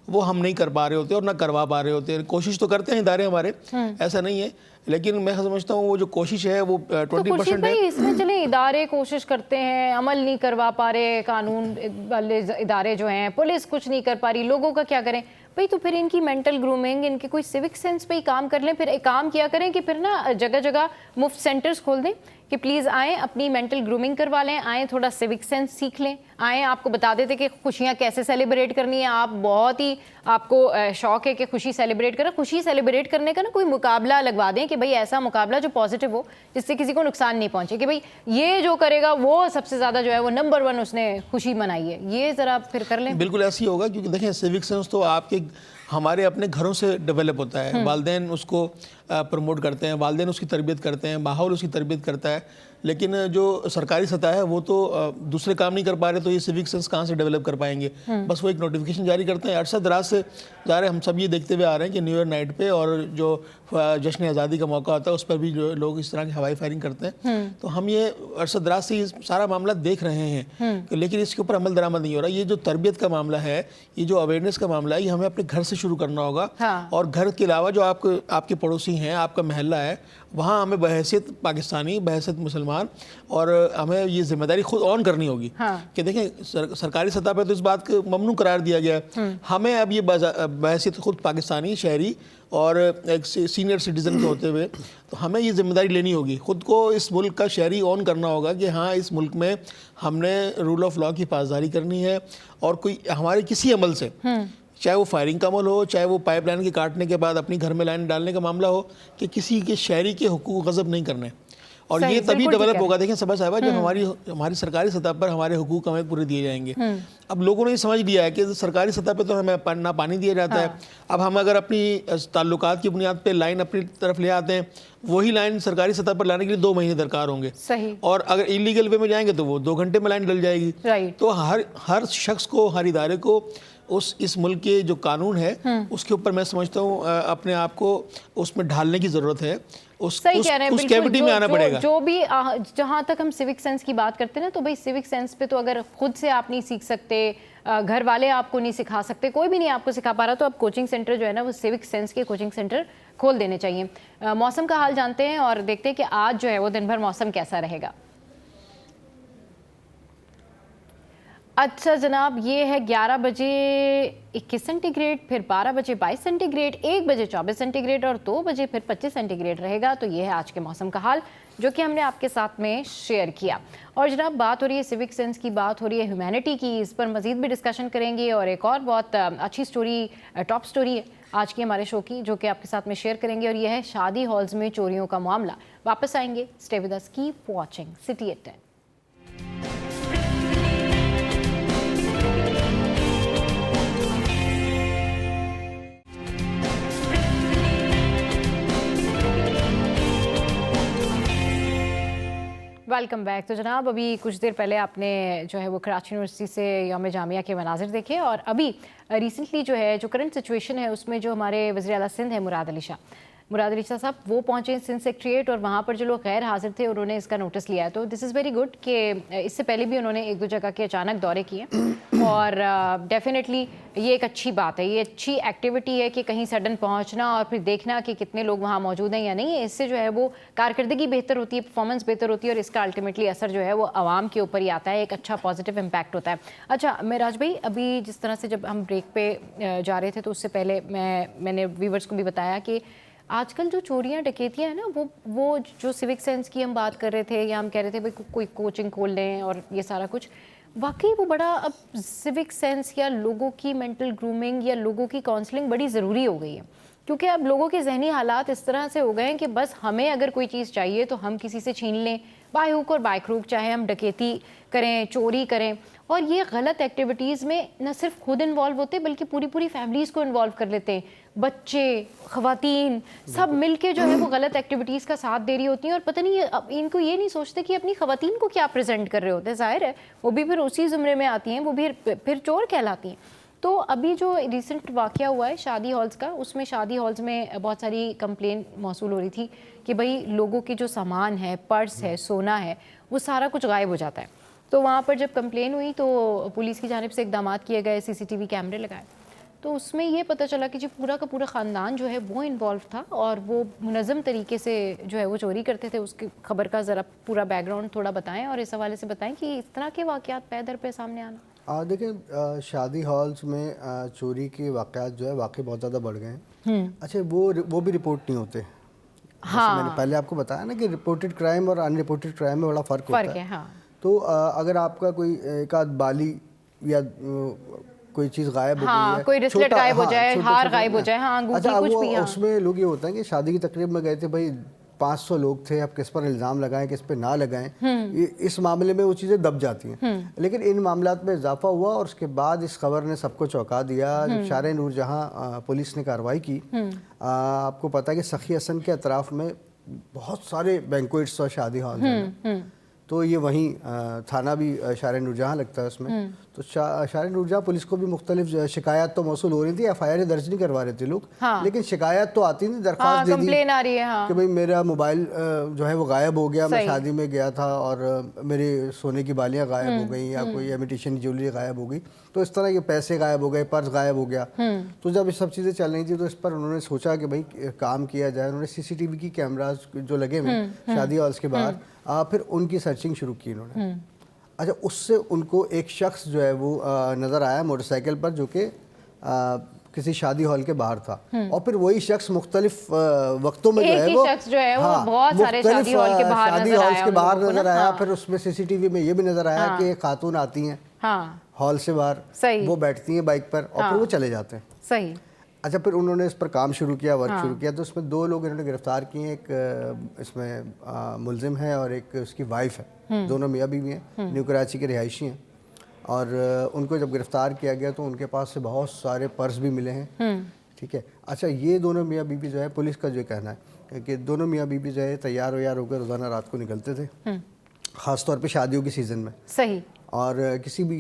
वो हम नहीं कर पा रहे होते और ना करवा पा रहे होते। कोशिश तो करते हैं इदारे हमारे, ऐसा नहीं है, लेकिन मैं समझता हूँ वो जो कोशिश है वो 20% है। इसमें चले इदारे कोशिश करते हैं, अमल नहीं करवा पा रहे, कानून वाले इदारे जो हैं, पुलिस कुछ नहीं कर पा रही, लोगों का क्या करें भाई? तो फिर इनकी मेंटल ग्रूमिंग, इनके कोई सिविक सेंस पे ही काम कर लें। फिर एक काम किया करें कि फिर ना जगह जगह मुफ्त सेंटर्स खोल दें कि प्लीज़ आएँ, अपनी मेंटल ग्रूमिंग करवा लें, आएँ थोड़ा सिविक सेंस सीख लें, आएँ आपको बता देते कि खुशियाँ कैसे सेलिब्रेट करनी है। आप बहुत ही आपको शौक है कि खुशी सेलिब्रेट करें, खुशी सेलिब्रेट करने का ना कोई मुकाबला लगवा दें कि भाई ऐसा मुकाबला जो पॉजिटिव हो, जिससे किसी को नुकसान नहीं पहुँचे, कि भाई ये जो करेगा वो सबसे ज़्यादा जो है वो नंबर 1 उसने खुशी मनाई है। ये ज़रा फिर कर लें। बिल्कुल ऐसे ही होगा, क्योंकि देखें सिविक सेंस तो आपके हमारे अपने घरों से डेवलप होता है। वालिदैन उसको प्रमोट करते हैं, वालिदैन उसकी तरबियत करते हैं, माहौल उसकी तरबियत करता है, लेकिन जो सरकारी सतह है वो तो दूसरे काम नहीं कर पा रहे, तो ये सिविक सेंस कहाँ से डेवलप कर पाएंगे? बस वो एक नोटिफिकेशन जारी करते हैं। अरसा दराज से जा रहे हम सब ये देखते हुए आ रहे हैं कि न्यू ईयर नाइट पे और जो जश्न आज़ादी का मौका होता है उस पर भी जो लोग इस तरह की हवाई फायरिंग करते हैं। तो हम ये अरसा दराज से सारा मामला देख रहे हैं, लेकिन इसके ऊपर अमल दरामद नहीं हो रहा। ये जो तरबियत का मामला है, ये जो अवेयरनेस का मामला है, ये हमें अपने घर से शुरू करना होगा। और घर के अलावा जो आपके पड़ोसी हैं, आपका महल्ला है, वहाँ हमें बहैसियत पाकिस्तानी, बहैसियत मुसलमान, और हमें ये जिम्मेदारी खुद ऑन करनी होगी कि देखें सरकारी सतह पर तो इस बात को ममनू करार दिया गया है। हमें अब ये बहैसियत खुद पाकिस्तानी शहरी और एक सीनियर सिटीज़न के होते हुए तो हमें ये जिम्मेदारी लेनी होगी, खुद को इस मुल्क का शहरी ऑन करना होगा कि हाँ, इस मुल्क में हमने रूल ऑफ लॉ की पासदारी करनी है। और कोई हमारे किसी अमल से, चाहे वो फायरिंग का अमल हो, चाहे वो पाइपलाइन के काटने के बाद अपनी घर में लाइन डालने का मामला हो, कि किसी के शहरी के हुकूक गज़ब नहीं करने। और ये तभी डेवलप होगा, देखें सबा साहिबा, जब हमारी सरकारी सतह पर हमारे हुकूक हमें पूरे दिए जाएंगे। अब लोगों ने ये समझ लिया है कि सरकारी सतह पे तो हमें ना पानी दिया जाता है। अब हम अगर अपनी ताल्लुकात की बुनियाद पे लाइन अपनी तरफ ले आते हैं, वही लाइन सरकारी सतह पर लाने के लिए 2 महीने दरकार होंगे। सही। और अगर इलीगल वे में जाएंगे तो वो 2 घंटे में लाइन डल जाएगी। तो हर शख्स को, हर इदारे को उस इस मुल्क के जो कानून है उसके ऊपर मैं समझता हूँ अपने आप को उसमें ढालने की ज़रूरत है। उस कैविटी में आना पड़ेगा। जो भी जहाँ तक हम सिविक सेंस की बात करते हैं ना, तो भाई सिविक सेंस पे तो अगर खुद से आप नहीं सीख सकते, घर वाले आपको नहीं सिखा सकते, कोई भी नहीं आपको सिखा पा रहा, तो अब कोचिंग सेंटर जो है ना वो सिविक सेंस के कोचिंग सेंटर खोल देने चाहिए। मौसम का हाल जानते हैं और देखते हैं कि आज जो है वो दिन भर मौसम कैसा रहेगा। अच्छा जनाब, ये है 11 बजे 21 सेंटीग्रेड, फिर 12 बजे 22 सेंटीग्रेड, 1 बजे 24 सेंटीग्रेड और 2 बजे फिर 25 सेंटीग्रेड रहेगा। तो ये है आज के मौसम का हाल जो कि हमने आपके साथ में शेयर किया। और जनाब बात हो रही है सिविक सेंस की, बात हो रही है ह्यूमैनिटी की, इस पर मजीद भी डिस्कशन करेंगे। और एक और बहुत अच्छी स्टोरी, टॉप स्टोरी है आज की हमारे शो की, जो कि आपके साथ में शेयर करेंगे, और यह है शादी हॉल्स में चोरियों का मामला। वापस आएंगे, stay with us, keep watching city at 10। Welcome back. तो जनाब अभी कुछ देर पहले आपने जो है वो कराची यूनिवर्सिटी से यौम जामिया के मनाजिर देखे, और अभी रिसेंटली जो है जो करंट सिचुएशन है उसमें जो हमारे वज़ीर आला सिंध है मुराद अली शाह साहब, वो पहुंचे सिंध सेक्रेटेरिएट, और वहाँ पर जो लोग गैर हाजिर थे उन्होंने इसका नोटिस लिया है। तो दिस इज़ वेरी गुड कि इससे पहले भी उन्होंने एक दो जगह के अचानक दौरे किए, और डेफिनेटली ये एक अच्छी बात है, ये अच्छी एक्टिविटी है कि कहीं सडन पहुंचना और फिर देखना कि कितने लोग वहाँ मौजूद हैं या नहीं है। इससे जो है वो कारकर्दगी बेहतर होती है, परफॉर्मेंस बेहतर होती है, और इसका अल्टीमेटली असर जो है वो आवाम के ऊपर ही आता है, एक अच्छा पॉजिटिव इम्पैक्ट होता है। अच्छा मेराज भाई, अभी जिस तरह से जब हम ब्रेक पे जा रहे थे तो उससे पहले मैंने व्यूवर्स को भी बताया कि आजकल जो चोरियां डकैतियां हैं ना, वो जो सिविक सेंस की हम बात कर रहे थे, या हम कह रहे थे भाई कोई कोचिंग खोल लें और ये सारा कुछ, वाकई वो बड़ा अब सिविक सेंस या लोगों की मेंटल ग्रूमिंग या लोगों की काउंसलिंग बड़ी ज़रूरी हो गई है, क्योंकि अब लोगों के जहनी हालात इस तरह से हो गए हैं कि बस हमें अगर कोई चीज़ चाहिए तो हम किसी से छीन लें, बाय हुक और बाय क्रूक, चाहे हम डकैती करें, चोरी करें। और ये गलत एक्टिविटीज़ में न सिर्फ खुद इन्वॉल्व होते बल्कि पूरी पूरी फैमिलीज़ को इन्वॉल्व कर लेते हैं, बच्चे, ख़वातीन सब मिलके जो है वो गलत एक्टिविटीज़ का साथ दे रही होती हैं, और पता नहीं इनको ये नहीं सोचते कि अपनी ख़वातीन को क्या प्रेजेंट कर रहे होते हैं। ज़ाहिर है वो भी फिर उसी ज़ुमरे में आती हैं, वो भी फिर चोर कहलाती हैं। तो अभी जो रिसेंट वाक़या हुआ है शादी हॉल्स का, उसमें शादी हॉल्स में बहुत सारी कंप्लेन मौसूल हो रही थी कि भाई लोगों के जो सामान है, पर्स है, सोना है, वो सारा कुछ गायब हो जाता है। तो वहाँ पर जब कंप्लेन हुई तो पुलिस की जानिब से इक़दाम किए गए, CCTV कैमरे लगाए, तो उसमें ये पता चला कि जो पूरा का पूरा ख़ानदान जो है वो इन्वॉल्व था, और वो मुनज़्ज़म तरीके से जो है वो चोरी करते थे। उसकी खबर का ज़रा पूरा बैकग्राउंड थोड़ा बताएं, और इस हवाले से बताएं कि इस तरह के वाक़यात पै दर पे सामने आना। देखिए शादी हॉल्स में चोरी के वाक़यात जो है वाकई बहुत ज़्यादा बढ़ गए हैं। अच्छा वो भी रिपोर्ट नहीं होते। हाँ, मैंने पहले आपको बताया ना कि रिपोर्टेड क्राइम और अनरिपोर्टेड क्राइम में बड़ा फ़र्क होता है। हाँ। तो अगर आपका कोई एक आध बाली या कोई चीज़ गायब हो गई है, कोई रिस्लेट गायब हो जाए, हार गायब हो जाए, हाँ, अच्छा कुछ भी, उसमें लोग ये होता है कि शादी की तकरीब में गए थे भाई, 500 लोग थे, अब किस पर इल्ज़ाम लगाएं किस पर ना लगाएं, इस मामले में वो चीज़ें दब जाती हैं। लेकिन इन मामलात में इजाफा हुआ, और उसके बाद इस खबर ने सबको चौंका दिया। जब शार नूरजहां पुलिस ने कार्रवाई की, आपको पता है कि सखी हसन के अतराफ़ में बहुत सारे बैंक्वेट्स और शादी हॉल हैं, तो ये वहीं थाना भी शार नूरजहां लगता है उसमें। तो शार नूरजहां पुलिस को भी मुख्तलिफ शिकायत तो मौसूल हो रही थी, FIR दर्ज नहीं करवा रहे थे लोग, लेकिन शिकायत तो आती थी, दरख्वास्त दे दी आ रही है कि भाई मेरा मोबाइल जो है वो गायब हो गया, मैं शादी में गया था और मेरे सोने की बालियां गायब हो गई, या कोई इमिटेशन ज्वेलरी गायब हो गई, तो इस तरह के पैसे गायब हो गए, पर्स गायब हो गया। तो जब ये सब चीज़ें चल रही थी तो इस पर उन्होंने सोचा कि भाई काम किया जाए। उन्होंने CCTV की कैमराज जो लगे हुए शादी हॉल्स के बाहर, फिर उनकी सर्चिंग शुरू की इन्होंने। अच्छा, उससे उनको एक शख्स जो है वो नज़र आया मोटरसाइकिल पर, जो कि किसी शादी हॉल के बाहर था, और फिर वही शख्स मुख्तलिफ वक्तों में जो है वो बहुत सारे शादी हॉल के बाहर नजर आया। फिर उसमें CCTV में ये भी नजर आया कि खातून आती हैं हॉल से बाहर, वो बैठती हैं बाइक पर और फिर वो चले जाते हैं। सही। अच्छा, फिर उन्होंने इस पर काम शुरू किया, वर्क शुरू किया, तो उसमें 2 लोग इन्होंने गिरफ्तार किए। एक इसमें मुलजिम है और एक उसकी वाइफ है, दोनों मियाँ बीवी हैं, न्यू कराची के रिहायशी हैं। और उनको जब गिरफ्तार किया गया तो उनके पास से बहुत सारे पर्स भी मिले हैं। ठीक है। अच्छा, ये दोनों मियाँ बीवी जो है, पुलिस का जो कहना है कि दोनों मियाँ बीवी जो है तैयार होकर रोज़ाना रात को निकलते थे, ख़ास तौर पे शादियों की सीज़न में। सही। और किसी भी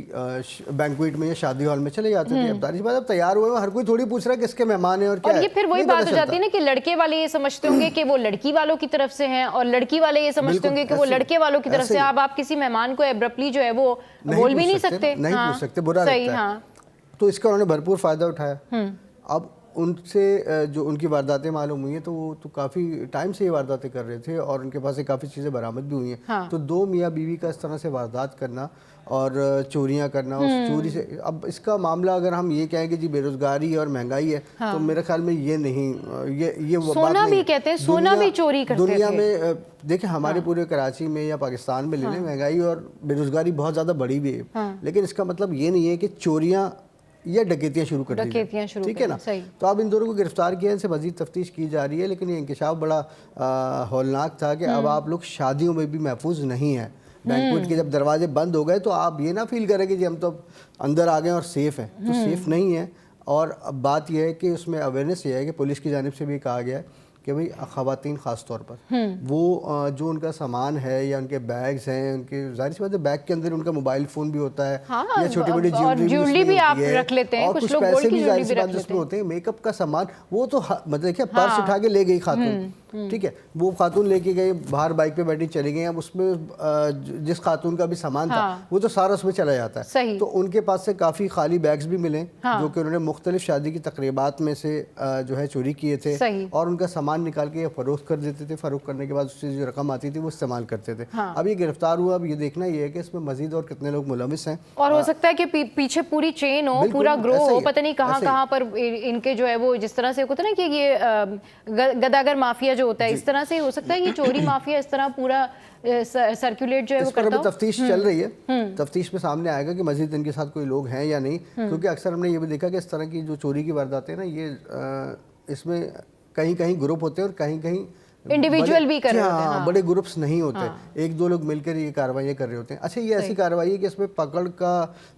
बैंक्वेट में या शादी हॉल में चले जाते थे। अब जाहिर सी बात है, अब तैयार हुए हैं, हर कोई थोड़ी पूछ रहा है किसके मेहमान है और क्या और ये है। फिर वही नहीं पता बात हो जाती है चलता। ना कि लड़के वाले ये समझते होंगे कि वो लड़की वालों की तरफ से हैं और लड़की वाले ये समझते बिल्कुल, होंगे कि वो ऐसे ही, लड़के वालों की तरफ ऐसे से। ही। अब आप किसी मेहमान को एब्रप्टली जो है वो बोल भी नहीं सकते, नहीं हाँ, पूछ सकते, बुरा सही, लगता है। हाँ। तो इसका उन्होंने भरपूर फ़ायदा उठाया। अब उनसे जो उनकी वारदातें मालूम हुई हैं, तो वो तो काफ़ी टाइम से ये वारदातें कर रहे थे और उनके पास से काफ़ी चीज़ें बरामद भी हुई हैं। हाँ। तो दो मियाँ बीवी का इस तरह से वारदात करना और चोरियां करना, उस चोरी से, अब इसका मामला अगर हम ये कहें कि जी बेरोजगारी और महंगाई है, तो मेरे ख्याल में ये नहीं, ये वो बात सोना नहीं भी है। कहते हैं, सोना भी चोरी करते दुनिया थे। में देखिए, हमारे पूरे कराची में या पाकिस्तान में ले लें, महंगाई और बेरोजगारी बहुत ज़्यादा बढ़ी हुई है, लेकिन इसका मतलब ये नहीं है कि चोरियां या डकैतियां शुरू कर दी जाएं। डकैतियां शुरू ठीक है करें, ना। सही। तो अब इन दोनों को गिरफ्तार किया, इनसे मजीद तफ्तीश की जा रही है, लेकिन ये इंकशाफ बड़ा हौलनाक था कि अब आप लोग शादियों में भी महफूज नहीं है। बैंक्वेट के जब दरवाजे बंद हो गए तो आप ये ना फील करें कि जी हम तो अंदर आ गए और सेफ़ हैं, तो सेफ़ नहीं है। और अब बात यह है कि उसमें अवेयरनेस ये है कि पुलिस की जानिब से भी कहा गया है कि भाई ख़वातीन ख़ास तौर पर वो जो उनका सामान है या उनके बैग्स हैं, उनके जाहिर सी बात है बैग के अंदर उनका मोबाइल फ़ोन भी होता है, हाँ, या छोटी बड़ी और ज्वेलरी भी आप रख लेते हैं, और कुछ कुछ लोग पैसे गोल्ड की भी जाहिर ज्वेलरी सी भी बात रख जिसमें लेते हैं। होते हैं। मेकअप का सामान वो तो मतलब देखिए पर्स उठा के ले गई खातून, ठीक है, वो खातून लेके गई, बाहर बाइक पे बैठी चली गई। अब उसमें जिस खातून का भी सामान था वो तो सारा उसमें चला जाता है। सही। तो उनके पास से काफ़ी खाली बैग्स भी मिले, जो कि उन्होंने मुख्तलिफ शादी की तकरीबात में से जो है चोरी किए थे, सही। और उनका सामान निकाल के फरोख्त कर देते थे। फरोख्त करने के बाद उससे जो रकम आती थी वो इस्तेमाल करते थे। अब ये गिरफ्तार हुआ, अब ये देखना ये है कि इसमें मजीद और कितने लोग मुलविस हैं, और हो सकता है कि पीछे पूरी चेन हो, बिल्कुल, पूरा ग्रो ऐसा ही हो, है, पता नहीं कहाँ ऐसा ही। कहाँ पर इनके जो है वो जिस तरह से होता है ना कि ये गदागर माफिया जो होता है, इस तरह से हो सकता है कि चोरी माफिया इस तरह पूरा सर्कुलेट जो है वो इस पर करता अभी हो। तफ्तीश चल रही है। तफ्तीश में सामने आएगा कि मजीद इनके साथ कोई लोग हैं या नहीं, क्योंकि अक्सर हमने ये भी देखा कि इस तरह की जो चोरी की वारदातें हैं ना, ये इसमें कहीं कहीं ग्रुप होते हैं और कहीं कहीं इंडिविजुअल भी कर रहे होते हैं, हाँ, हाँ। बड़े ग्रुप्स नहीं होते, एक दो लोग मिलकर ये कार्रवाई कर रहे होते हैं। अच्छा, ये ऐसी कार्रवाई है कि इसमें पकड़ का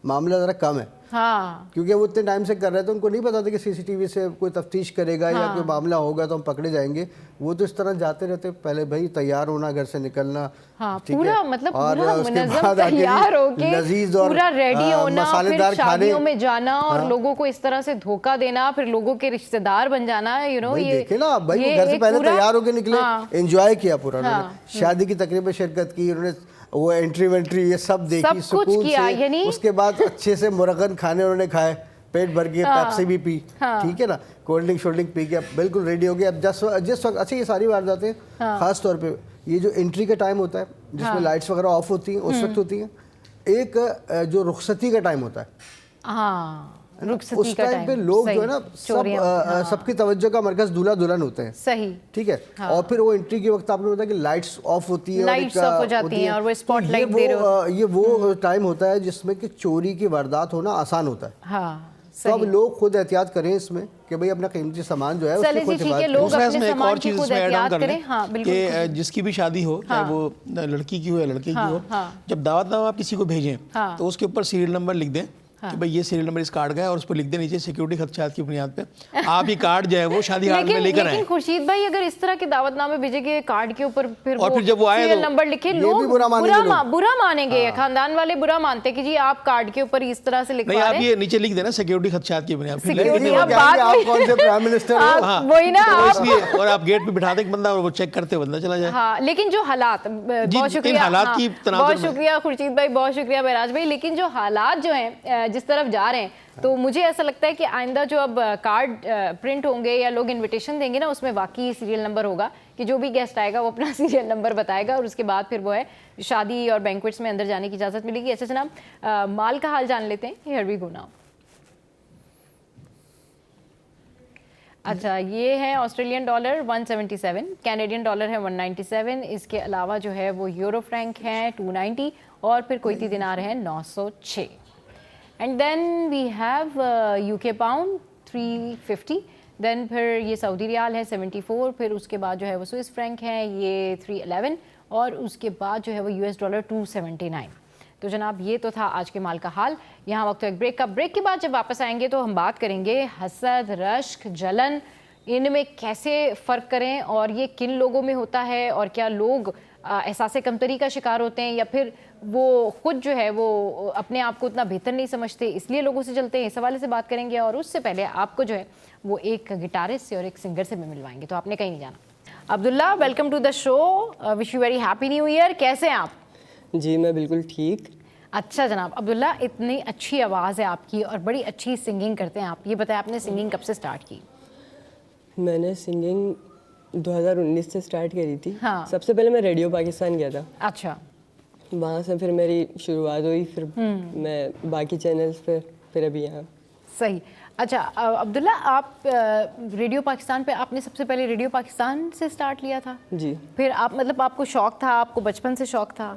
मामला ज़रा कम है, हाँ, क्योंकि वो इतने टाइम से कर रहे थे, उनको नहीं पता था कि सीसीटीवी से कोई तफ्तीश करेगा या कोई मामला होगा तो हम पकड़े जाएंगे। वो तो इस तरह जाते रहते, पहले भाई तैयार होना, घर से निकलना, हाँ, ठीक पूरा है? मतलब और पूरा उसके मुनज़्ज़म बाद आके तैयार होके लजीज और पूरा रेडी होना, फिर मसालेदार खाने, शादियों में जाना और लोगों को इस तरह से धोखा देना, फिर लोगों के रिश्तेदार बन जाना, यू नो, भाई ये देखे ना भाई, ये वो घर से एक पहले पूरा- तैयार होके निकले, हाँ। एंजॉय किया पूरा हाँ। उन्होंने, शादी की तकरीब में शिरकत की उन्होंने, वो एंट्री वेंट्री ये सब देखी, सब कुछ सुकून किया, से। यानी- उसके बाद अच्छे से मुरगन खाने उन्होंने खाए, पेट भर के, पेप्सी भी पी, ठीक है ना, कोल्ड ड्रिंक शोल्ड ड्रिंक पी के अब बिल्कुल रेडी हो गए। अब जिस वक्त, अच्छा ये सारी वारदातें खास तौर पे ये जो एंट्री का टाइम होता है जिसमें लाइट्स वगैरह ऑफ होती हैं, उस वक्त होती हैं। एक जो रुखसती का टाइम होता है, हाँ, रुखसती उस का टाइम पे टाइम, लोग सही, जो है ना चोरियां, हाँ। सबकी तवज्जो का मरकज दूल्हा दुल्हन होते हैं, सही, ठीक है। और फिर वो एंट्री के वक्त आपने बताया कि लाइट्स ऑफ होती है, लाइट्स ऑफ हो जाती हैं और वो स्पॉटलाइट दे रहे हो। ये वो टाइम होता है जिसमें कि चोरी की वारदात होना आसान होता है। हाँ, तो अब लोग खुद एहतियात करें इसमें कि भाई अपना कीमती सामान जो है उसकी चले जी, खुद ठीक है, हिफाजत लोग दूसरा अपने इसमें एक सामान और की चीज़ खुद इसमें ऐड ऑन एहतियात कर करें, लें हाँ, बिल्कुल, कि जिसकी भी शादी हो, चाहे वो लड़की की हो या लड़के की हो, जब दावतनामा आप किसी को भेजें तो उसके ऊपर सीरियल नंबर लिख दें कि भाई ये सीरियल नंबर इस कार्ड का है, और उस पर लिख दे नीचे सिक्योरिटी खदशात की बुनियाद पे आप ये कार्ड जो है वो शादी हाल में लेकर आए। लेकिन खुर्शीद भाई, अगर इस तरह के दावतनामे भेजे के कार्ड के ऊपर फिर और फिर जब वो आए सीरियल तो नंबर लिखे, ये लोग भी बुरा मानेंगे लोग। बुरा मानेंगे, खानदान वाले बुरा मानते कि जी आप कार्ड के ऊपर इस तरह से नहीं, लिखवा आप रहे ये नीचे लिख देना सिक्योरिटी खदशात की बुनियाद पे। Security नहीं, वो अब कहेंगे, बात आप में- कौन से प्राइम मिनिस्टर हो? हाँ, वही ना, तो आप इसलिए, और आप गेट पे बिठा दें बंदा और वो चेक करते बंदा चला जाए। हाँ, लेकिन जो हालात, बहुत इन शुक्रिया, हालात हाँ, की तनाजुर बहुत में। शुक्रिया खुर्शीद भाई, बहुत शुक्रिया बैराज भाई, लेकिन जो हालात जो हैं जिस तरफ जा रहे हैं, तो मुझे ऐसा लगता है कि आइंदा जो अब कार्ड प्रिंट होंगे या लोग इनविटेशन देंगे ना, उसमें वाकई सीरियल नंबर होगा कि जो भी गेस्ट आएगा वो अपना सीरियल नंबर बताएगा और उसके बाद फिर वो है शादी और बैंक्वेट्स में अंदर जाने की इजाज़त मिलेगी। ऐसे जनाब, माल का हाल जान लेते हैं, हियर वी गो नाउ। अच्छा, ये है ऑस्ट्रेलियन डॉलर 177, कैनेडियन डॉलर है 197, इसके अलावा जो है वो यूरो फ्रैंक है 290 और फिर कोईती दिनार है 906। And then we have UK pound 350, then फिर ये सऊदी रियाल है 74, फिर उसके बाद जो है वो स्विस फ्रैंक है ये 311 और उसके बाद जो है वो यूएस डॉलर 279। तो जनाब, ये तो था आज के माल का हाल। यहाँ वक्त एक ब्रेक का। ब्रेक के बाद जब वापस आएंगे तो हम बात करेंगे हसद, रश्क, जलन, इनमें कैसे फ़र्क करें और ये किन लोगों में होता है और क्या लोग एहसास कमतरी का शिकार होते हैं, या फिर वो खुद जो है वो अपने आप को उतना बेहतर नहीं समझते इसलिए लोगों से चलते हैं? इस हवाले से बात करेंगे। और उससे पहले आपको जो है वो एक गिटारिस्ट से और एक सिंगर से भी मिलवाएंगे, तो आपने कहीं नहीं जाना। Abdullah, welcome to the show, wish you very happy new year. कैसे हैं आप? जी मैं बिल्कुल ठीक। अच्छा जनाब। अब्दुल्ला, इतनी अच्छी आवाज़ है आपकी और बड़ी अच्छी सिंगिंग करते हैं आप, ये बताएं आपने सिंगिंग कब से स्टार्ट की? मैंने सिंगिंग 2019 से स्टार्ट करी थी। हाँ। सबसे पहले मैं रेडियो पाकिस्तान गया था, अच्छा। वहाँ से फिर मेरी शुरुआत हुई, फिर मैं बाकी चैनल्स पे, फिर अभी यहाँ। सही। अच्छा अब्दुल्ला, आप रेडियो पाकिस्तान पे आपने सबसे पहले रेडियो पाकिस्तान से स्टार्ट लिया था? जी। फिर आप मतलब आपको शौक़ था, आपको बचपन से शौक़ था?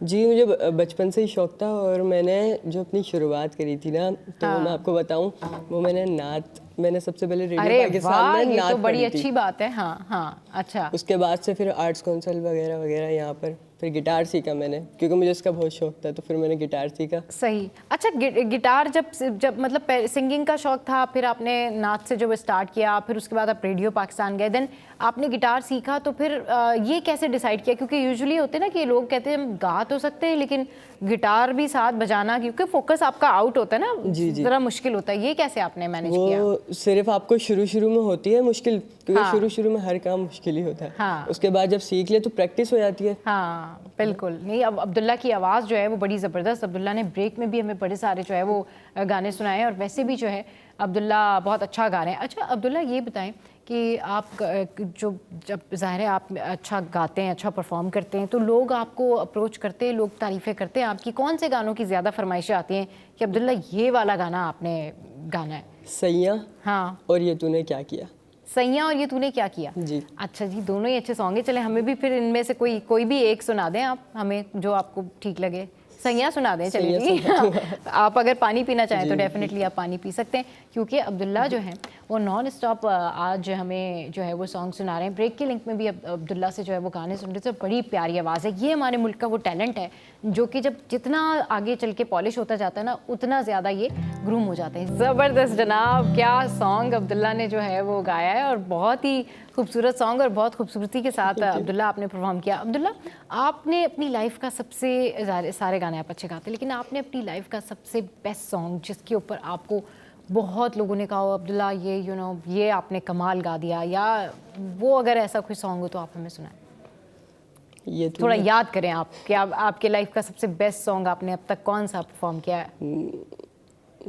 जी मुझे बचपन से ही शौक़ था, और मैंने जो अपनी शुरुआत करी थी ना, तो हाँ। मैं आपको बताऊं, वो मैंने सबसे पहले रेडियो अरे पाकिस्तान वाह, में ये नात तो बड़ी पढ़ी थी। अच्छी बात है। हाँ हाँ। अच्छा। उसके बाद से फिर आर्ट्स काउंसिल वगैरह वगैरह यहाँ पर, फिर गिटार सीखा मैंने, क्योंकि मुझे इसका बहुत शौक था, तो फिर मैंने गिटार सीखा। सही। अच्छा, गिटार जब मतलब सिंगिंग का शौक था, फिर आपने नाच से जो स्टार्ट किया, फिर उसके बाद आप रेडियो पाकिस्तान गए, देन आपने गिटार सीखा, तो फिर ये कैसे डिसाइड किया? क्योंकि यूजुअली होते हैं ना कि लोग कहते हैं हम गा तो सकते हैं लेकिन गिटार भी साथ बजाना, क्योंकि फोकस आपका आउट होता है ना, ज़रा मुश्किल होता है। ये कैसे आपने मैनेज किया? वो सिर्फ आपको शुरू में होती है मुश्किल, क्योंकि हाँ। शुरू में हर काम मुश्किल ही होता है। हाँ। उसके बाद जब सीख ले तो प्रैक्टिस हो जाती है। हाँ बिल्कुल। नहीं, अब अब्दुल्ला की आवाज़ जो है वो बड़ी ज़बरदस्त। अब्दुल्ला ने ब्रेक में भी हमें बड़े सारे जो है वो गाने सुनाए हैं, और वैसे भी जो है अब्दुल्ला बहुत अच्छा गा रहे हैं। अच्छा अब्दुल्ला, ये बताएं कि आप जब ज़ाहिर है आप अच्छा गाते हैं, अच्छा परफॉर्म करते हैं, तो लोग आपको अप्रोच करते हैं, लोग तारीफ़ें करते हैं आपकी, कौन से गानों की ज़्यादा फरमाइशें आती हैं कि अब्दुल्ला ये वाला गाना आपने गाना है? सैयां हाँ। और ये तूने क्या किया। सैयां और ये तूने क्या किया। जी। अच्छा जी, दोनों ही अच्छे सॉन्ग है। चले हमें भी फिर इनमें से कोई भी एक सुना दें आप हमें, जो आपको ठीक लगे। सैयां सुना दें, चलिए जी। आप अगर पानी पीना चाहें तो डेफिनेटली आप पानी पी सकते हैं, क्योंकि अब्दुल्ला जो है वो नॉन स्टॉप आज हमें जो है वो सॉन्ग सुना रहे हैं। ब्रेक के लिंक में भी अब्दुल्ला से जो है वो गाने सुन रहे थे। बड़ी प्यारी आवाज़ है। ये हमारे मुल्क का वो टैलेंट है जो कि जितना आगे चल के पॉलिश होता जाता है ना, उतना ज़्यादा ये ग्रूम हो जाते हैं। ज़बरदस्त जनाब, क्या सॉन्ग अब्दुल्ला ने जो है वो गाया है, और बहुत ही खूबसूरत सॉन्ग और बहुत खूबसूरती के साथ अब्दुल्ला आपने परफॉर्म किया। अब्दुल्ला, आपने अपनी लाइफ का सबसे सारे गाने आप अच्छे गाते हैं, लेकिन आपने अपनी लाइफ का सबसे बेस्ट सॉन्ग जिसके ऊपर आपको बहुत लोगों ने कहा हो अब्दुल्ला ये ये आपने कमाल गा दिया, या वो अगर ऐसा कोई सॉन्ग हो तो आप हमें सुनाएं। ये थोड़ा याद करें आप कि आपके लाइफ का सबसे बेस्ट सॉन्ग आपने अब तक कौन सा परफॉर्म किया है?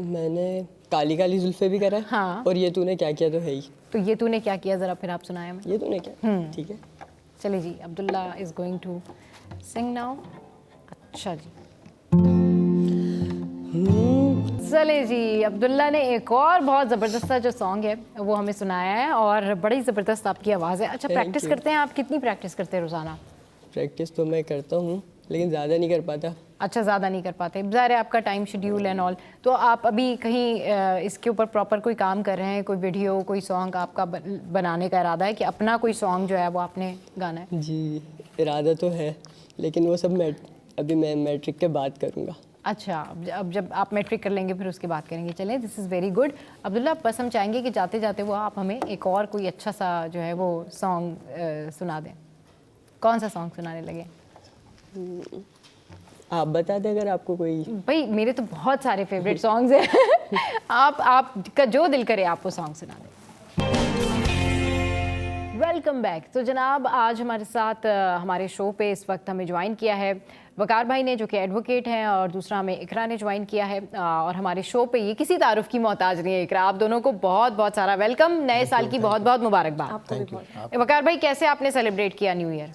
मैंने काली काली जुल्फे भी करा है। हाँ। और ये तूने क्या किया तो है ही। तो ये तूने क्या किया, ज़रा फिर आप सुनाएं हमें। ये तूने क्या, ठीक है। चलिए जी, Abdullah is going to sing now. अच्छा जी, चले जी, अब्दुल्ला ने एक और बहुत ज़बरदस्त सा जो सॉन्ग है वो हमें सुनाया है, और बड़ी ज़बरदस्त आपकी आवाज़ है। अच्छा, प्रैक्टिस करते हैं आप? कितनी प्रैक्टिस करते हैं रोज़ाना? प्रैक्टिस तो मैं करता हूँ, लेकिन ज़्यादा नहीं कर पाता। अच्छा, ज़्यादा नहीं कर पाते, ज़ाहिर है आपका टाइम शेड्यूल एंड ऑल। तो आप अभी कहीं इसके ऊपर प्रॉपर कोई काम कर रहे हैं, कोई वीडियो, कोई सॉन्ग आपका बनाने का इरादा है कि अपना कोई सॉन्ग जो है वो आपने गाना है? जी इरादा तो है, लेकिन वो सब अभी मैं मैट्रिक के बाद करूँगा। अच्छा, अब जब आप मैट्रिक कर लेंगे फिर उसके बाद करेंगे। चलें, this is very good. Abdullah, बस हम चाहेंगे कि जाते जाते वो आप हमें एक और कोई अच्छा सा जो है वो सॉन्ग सुना दें। कौन सा सॉन्ग सुनाने लगे? आप बता दें अगर आपको कोई। भाई मेरे तो बहुत सारे फेवरेट सॉन्ग्स हैं। आपका जो दिल करे आप वो सॉन्ग सुना दें। Welcome back. तो जनाब, आज हमारे साथ हमारे शो पे इस वक्त हमें ज्वाइन किया है वकार भाई ने, जो कि एडवोकेट हैं, और दूसरा हमें इकरा ने ज्वाइन किया है। और हमारे शो पे ये किसी तारुफ की मोहताज नहीं है। इकरा, आप दोनों को बहुत बहुत सारा वेलकम, नए साल की बहुत बहुत मुबारकबाद। वकार भाई, कैसे आपने सेलिब्रेट किया न्यू ईयर?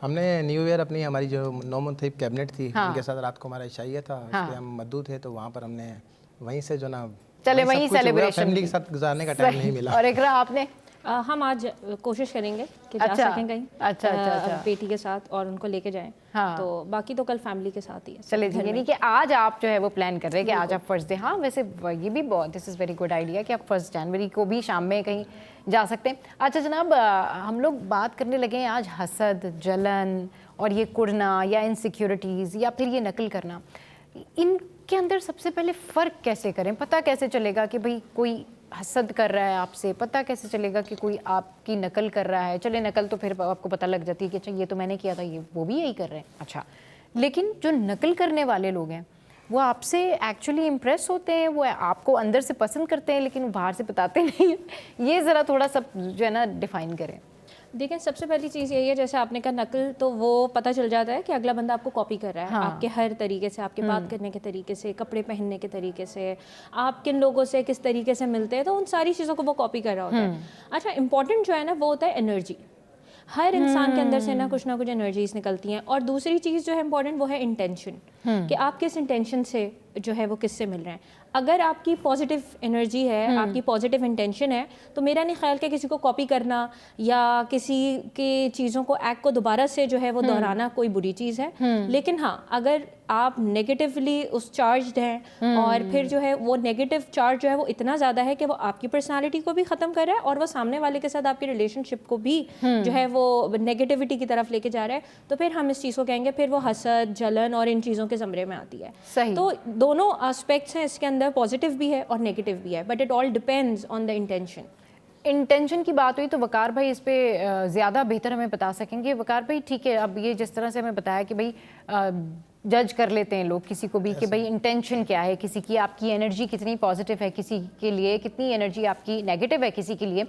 हमने न्यू ईयर अपनी हमारी जो 9 मुंतखब कैबिनेट थी, हाँ। उनके साथ रात को हमारा इशाइया था, इसलिए हम मद्दू थे, तो वहाँ पर हमने वहीं से जो ना चले वहीं सेलिब्रेशन, फैमिली के साथ गुजारने का टाइम नहीं मिला। और इकरा आपने? हम आज कोशिश करेंगे कि जा सकें कहीं। अच्छा। बेटी के साथ और उनको लेके जाएं। हाँ। तो बाकी तो कल फैमिली के साथ ही है। चले जी, यानी कि आज आप जो है वो प्लान कर रहे हैं कि आज आप फर्स्ट डे, हाँ वैसे ये भी बहुत, this is very good idea कि आप 1 जनवरी को भी शाम में कहीं जा सकते हैं। अच्छा जनाब, हम लोग बात करने लगे हैं आज हसद, जलन और ये कुड़ना या इनसिक्योरिटीज़ या फिर ये नकल करना, इनके अंदर सबसे पहले फ़र्क कैसे करें? पता कैसे चलेगा कि भाई कोई हसद कर रहा है आपसे, पता कैसे चलेगा कि कोई आपकी नकल कर रहा है? चले नकल तो फिर आपको पता लग जाती है कि अच्छा ये तो मैंने किया था, ये वो भी यही कर रहे हैं। अच्छा, लेकिन जो नकल करने वाले लोग हैं वो आपसे एक्चुअली इम्प्रेस होते हैं, वो आपको अंदर से पसंद करते हैं लेकिन बाहर से बताते नहीं हैं। ये ज़रा थोड़ा सा जो है ना डिफाइन करें। देखिए, सबसे पहली चीज़ यही है, जैसे आपने कहा नकल, तो वो पता चल जाता है कि अगला बंदा आपको कॉपी कर रहा है। हाँ। आपके हर तरीके से, आपके बात करने के तरीके से, कपड़े पहनने के तरीके से, आप किन लोगों से किस तरीके से मिलते हैं, तो उन सारी चीज़ों को वो कॉपी कर रहा होता है। अच्छा, इंपॉर्टेंट जो है ना वो होता है एनर्जी। हर इंसान के अंदर से ना कुछ एनर्जीज निकलती हैं। और दूसरी चीज़ जो है इंपॉर्टेंट वो है इंटेंशन, कि आप किस इंटेंशन से जो है वो किससे मिल रहे हैं। अगर आपकी पॉजिटिव एनर्जी है, आपकी पॉजिटिव इंटेंशन है, तो मेरा नहीं ख्याल कि किसी को कॉपी करना या किसी की चीज़ों को एक्ट को दोबारा से जो है वो दोहराना कोई बुरी चीज़ है। लेकिन हाँ, अगर आप नेगेटिवली उस चार्ज्ड हैं और फिर जो है वो नेगेटिव चार्ज जो है वो इतना ज़्यादा है कि वो आपकी पर्सनालिटी को भी ख़त्म कर रहा है और वो सामने वाले के साथ आपकी रिलेशनशिप को भी जो है वो नेगेटिविटी की तरफ लेके जा रहा है, तो फिर हम इस चीज़ को कहेंगे फिर वो हसद, जलन और इन चीज़ों के ज़मरे में आती है। सही। तो दोनों एस्पेक्ट्स हैं इसके अंदर, पॉजिटिव भी है और नेगेटिव भी है, but it all depends on the intention. Intention की बात हुई तो वकार भाई इस पे ज़्यादा बेहतर हमें बता सकेंगे। वकार भाई, ठीक है, अब ये जिस तरह से हमें बताया कि भाई जज कर लेते हैं लोग किसी को भी कि भाई इंटेंशन क्या है किसी की, आपकी एनर्जी कितनी पॉजिटिव है किसी के लिए, कितनी एनर्जी आपकी नेगेटिव है किसी के लिए,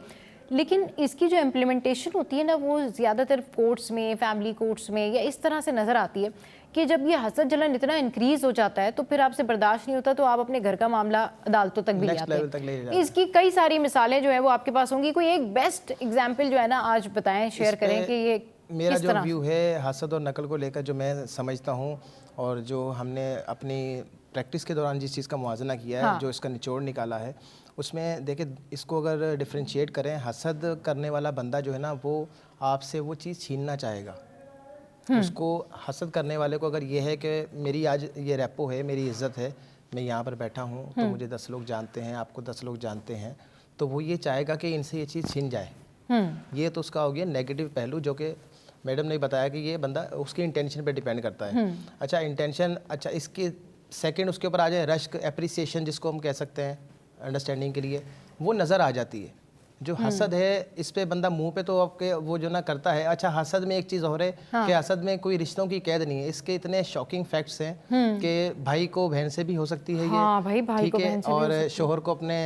लेकिन इसकी जो इम्प्लीमेंटेशन होती है ना वो ज़्यादातर कोर्ट्स में, फैमिली कोर्ट्स में या इस तरह से नज़र आती है कि जब ये हसद जलन इतना इंक्रीज़ हो जाता है तो फिर आपसे बर्दाश्त नहीं होता, तो आप अपने घर का मामला अदालतों तक भी ले आते हैं। इसकी कई सारी मिसालें जो है वो आपके पास होंगी। कोई एक बेस्ट एग्जाम्पल जो है ना आज बताएं, शेयर करें कि ये मेरा जो व्यू है हसद और नकल को लेकर, जो मैं समझता हूँ और जो हमने अपनी प्रैक्टिस के दौरान जिस चीज़ का मुआवजा किया है, हाँ। जो इसका निचोड़ निकाला है, उसमें देखिए इसको अगर डिफ्रेंशिएट करें, हसद करने वाला बंदा जो है ना वो आपसे वो चीज़ छीनना चाहेगा। उसको हसद करने वाले को अगर ये है कि मेरी आज ये रेपो है, मेरी इज़्ज़त है, मैं यहाँ पर बैठा हूँ तो मुझे 10 लोग जानते हैं, आपको 10 लोग जानते हैं, तो वो ये चाहेगा कि इनसे ये चीज़ छीन जाए। ये तो उसका हो गया नेगेटिव पहलू, जो कि मैडम ने बताया कि ये बंदा उसकी इंटेंशन पे डिपेंड करता है। अच्छा, इंटेंशन, अच्छा इसके सेकंड उसके ऊपर आ जाए रश्क, एप्रिसिएशन जिसको हम कह सकते हैं अंडरस्टैंडिंग के लिए, वो नज़र आ जाती है। जो हसद है इस पे बंदा मुंह पे तो आपके वो जो ना करता है। अच्छा, हसद में एक चीज़ और है कि हसद में कोई रिश्तों की कैद नहीं है। इसके इतने शॉकिंग फैक्ट्स हैं कि भाई को बहन से भी हो सकती है ये, ठीक है, और शोहर को अपने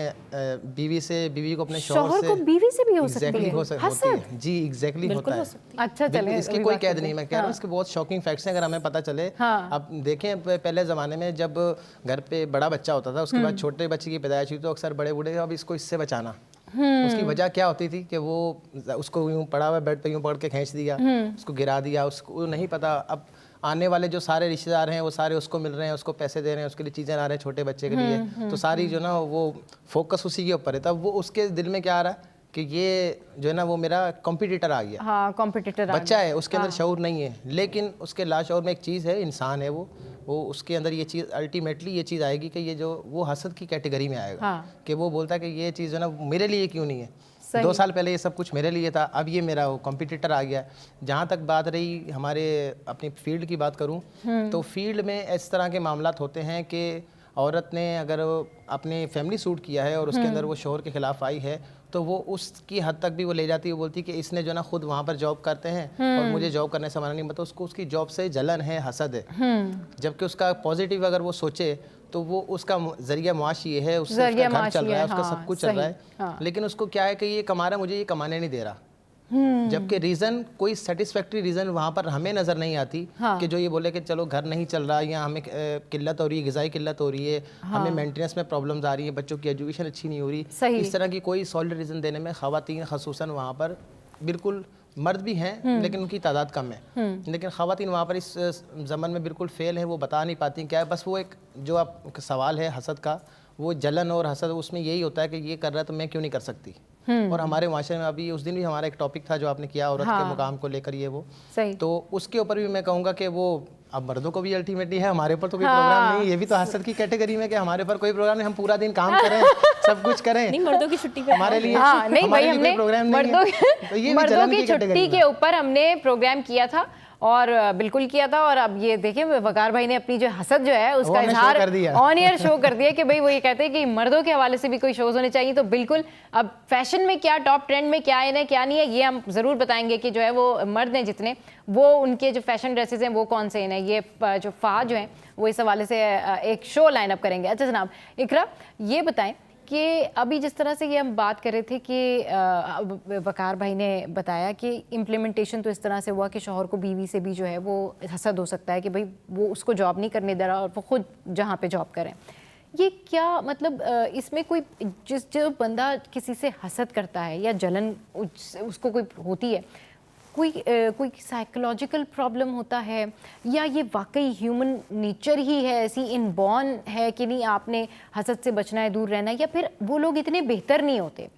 बीवी से, बीवी को अपने शोहर से, बीवी से भी हो सकती है जी, एग्जैक्टली होता है। अच्छा, चले, इसकी कोई कैद नहीं, मैं कह रहा हूँ इसके बहुत शॉकिंग फैक्ट्स हैं अगर हमें पता चले। अब देखें, पहले ज़माने में जब घर पे बड़ा बच्चा होता था, उसके बाद छोटे बच्चे की पैदाइश हुई तो अक्सर बड़े बूढ़े अब इसको इससे बचाना। उसकी वजह क्या होती थी कि वो उसको यूं पड़ा हुआ बेड पे यूं पकड़ के खींच दिया, उसको गिरा दिया, उसको नहीं पता। अब आने वाले जो सारे रिश्तेदार हैं वो सारे उसको मिल रहे हैं, उसको पैसे दे रहे हैं, उसके लिए चीज़ें ला रहे हैं छोटे बच्चे के लिए, तो सारी जो ना वो फोकस उसी के ऊपर है। तब वो उसके दिल में क्या आ रहा है कि ये जो है ना वो मेरा कॉम्पिटिटर आ गया। हाँ, कॉम्पिटिटर बच्चा है, उसके अंदर शऊर नहीं है, लेकिन उसके लाशऊर में एक चीज़ है, इंसान है वो उसके अंदर ये चीज़ अल्टीमेटली ये चीज़ आएगी कि ये जो वो हसद की कैटेगरी में आएगा। हाँ। कि वो बोलता है कि ये चीज़ जो ना मेरे लिए क्यों नहीं है, 2 साल पहले ये सब कुछ मेरे लिए था, अब ये मेरा वो कॉम्पिटिटर आ गया। जहाँ तक बात रही हमारे अपनी फील्ड की बात करूँ तो फील्ड में इस तरह के मामलात होते हैं कि औरत ने अगर अपने फैमिली सूट किया है और उसके अंदर वो शोहर के खिलाफ आई है तो वो उसकी हद तक भी वो ले जाती है। वो बोलती है कि इसने जो ना खुद वहाँ पर जॉब करते हैं और मुझे जॉब करने से मना नहीं, मतलब उसको उसकी जॉब से जलन है, हसद है। जबकि उसका पॉजिटिव अगर वो सोचे तो वो उसका जरिया मुआश ये है, उसका घर चल रहा है, उसका सब कुछ चल रहा है, लेकिन उसको क्या है कि ये कमा रहा है, मुझे ये कमाने नहीं दे रहा। जबकि रीज़न, कोई सेटिस्फैक्ट्री रीज़न वहाँ पर हमें नज़र नहीं आती। हाँ। कि जो ये बोले कि चलो घर नहीं चल रहा या हमें किल्लत हो रही है, ग़िज़ाई किल्लत हो रही है, हाँ। हमें मेंटेनेंस में प्रॉब्लम्स आ रही है, बच्चों की एजुकेशन अच्छी नहीं हो रही, इस तरह की कोई सॉलिड रीज़न देने में ख़वातीन ख़ुसूसन वहाँ पर, बिल्कुल मर्द भी हैं लेकिन उनकी तादाद कम है, लेकिन ख़वातीन वहाँ पर इस ज़मन में बिल्कुल फेल है, वो बता नहीं पाती क्या है। बस वो एक जो आप सवाल है हसद का, वो जलन और हसद, उसमें यही होता है कि ये कर रहा है तो मैं क्यों नहीं कर सकती। और हमारे माशरे में अभी उस दिन भी हमारा एक टॉपिक था जो आपने किया औरत के मुकाम को लेकर, ये वो सही, तो उसके ऊपर भी मैं कहूँगा कि वो अब मर्दों को भी अल्टीमेटली है, हमारे ऊपर तो कोई प्रोग्राम नहीं, ये भी तो हसद की कैटेगरी में कि हमारे ऊपर कोई प्रोग्राम नहीं, हम पूरा दिन काम करें, सब कुछ करें, नहीं मर्दों की छुट्टी पे हमारे लिए नहीं भाई, हमने प्रोग्राम मर्दों की छुट्टी के ऊपर हमने प्रोग्राम किया था और बिल्कुल किया था। और अब ये देखिए वकार भाई ने अपनी जो हसद जो है उसका हमने show इजहार कर दिया। ऑन एयर शो कर दिया कि भाई वो ये कहते हैं कि मर्दों के हवाले से भी कोई शोज होने चाहिए। तो बिल्कुल अब फैशन में क्या टॉप ट्रेंड में क्या है क्या नहीं है ये हम ज़रूर बताएंगे कि जो है वो मर्द हैं जितने वो उनके जो फैशन ड्रेसेस हैं वो कौन से हैं। ये जो फहद जो हैं वो इस हवाले से एक शो लाइनअप करेंगे। अच्छा जनाब इकरा ये बताएं कि अभी जिस तरह से ये हम बात कर रहे थे कि वकार भाई ने बताया कि इम्प्लीमेंटेशन तो इस तरह से हुआ कि शौहर को बीवी से भी जो है वो हसद हो सकता है कि भाई वो उसको जॉब नहीं करने दे रहा और वो खुद जहाँ पे जॉब करें। ये क्या मतलब इसमें कोई जो बंदा किसी से हसद करता है या जलन उसको कोई होती है कोई साइकोलॉजिकल प्रॉब्लम होता है या ये वाकई ह्यूमन नेचर ही है ऐसी इनबॉर्न है कि नहीं आपने हसद से बचना है दूर रहना है, या फिर वो लोग इतने बेहतर नहीं होते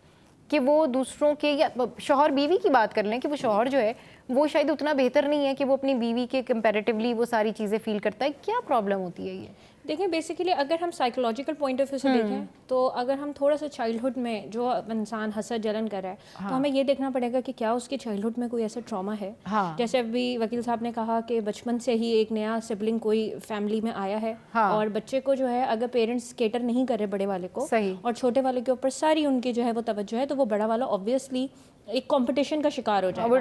कि वो दूसरों के या शौहर बीवी की बात कर लें कि वो शौहर जो है वो शायद उतना बेहतर नहीं है कि वो अपनी बीवी के कंपैरेटिवली वो सारी चीज़ें फील करता है। क्या प्रॉब्लम होती है ये? देखिए बेसिकली अगर हम साइकोलॉजिकल पॉइंट ऑफ व्यू से देखें तो अगर हम थोड़ा सा चाइल्डहुड में जो इंसान हसद जलन कर रहा है तो हमें ये देखना पड़ेगा कि क्या उसकी चाइल्डहुड में कोई ऐसा ट्रॉमा है। जैसे अभी वकील साहब ने कहा कि बचपन से ही एक नया सिबलिंग कोई फैमिली में आया है और बच्चे को जो है अगर पेरेंट्स केटर नहीं कर रहे बड़े वाले को और छोटे वाले के ऊपर सारी उनकी जो है वो तवज्जो है तो वो बड़ा वाला ऑब्वियसली एक कंपटीशन का शिकार हो जाएगा।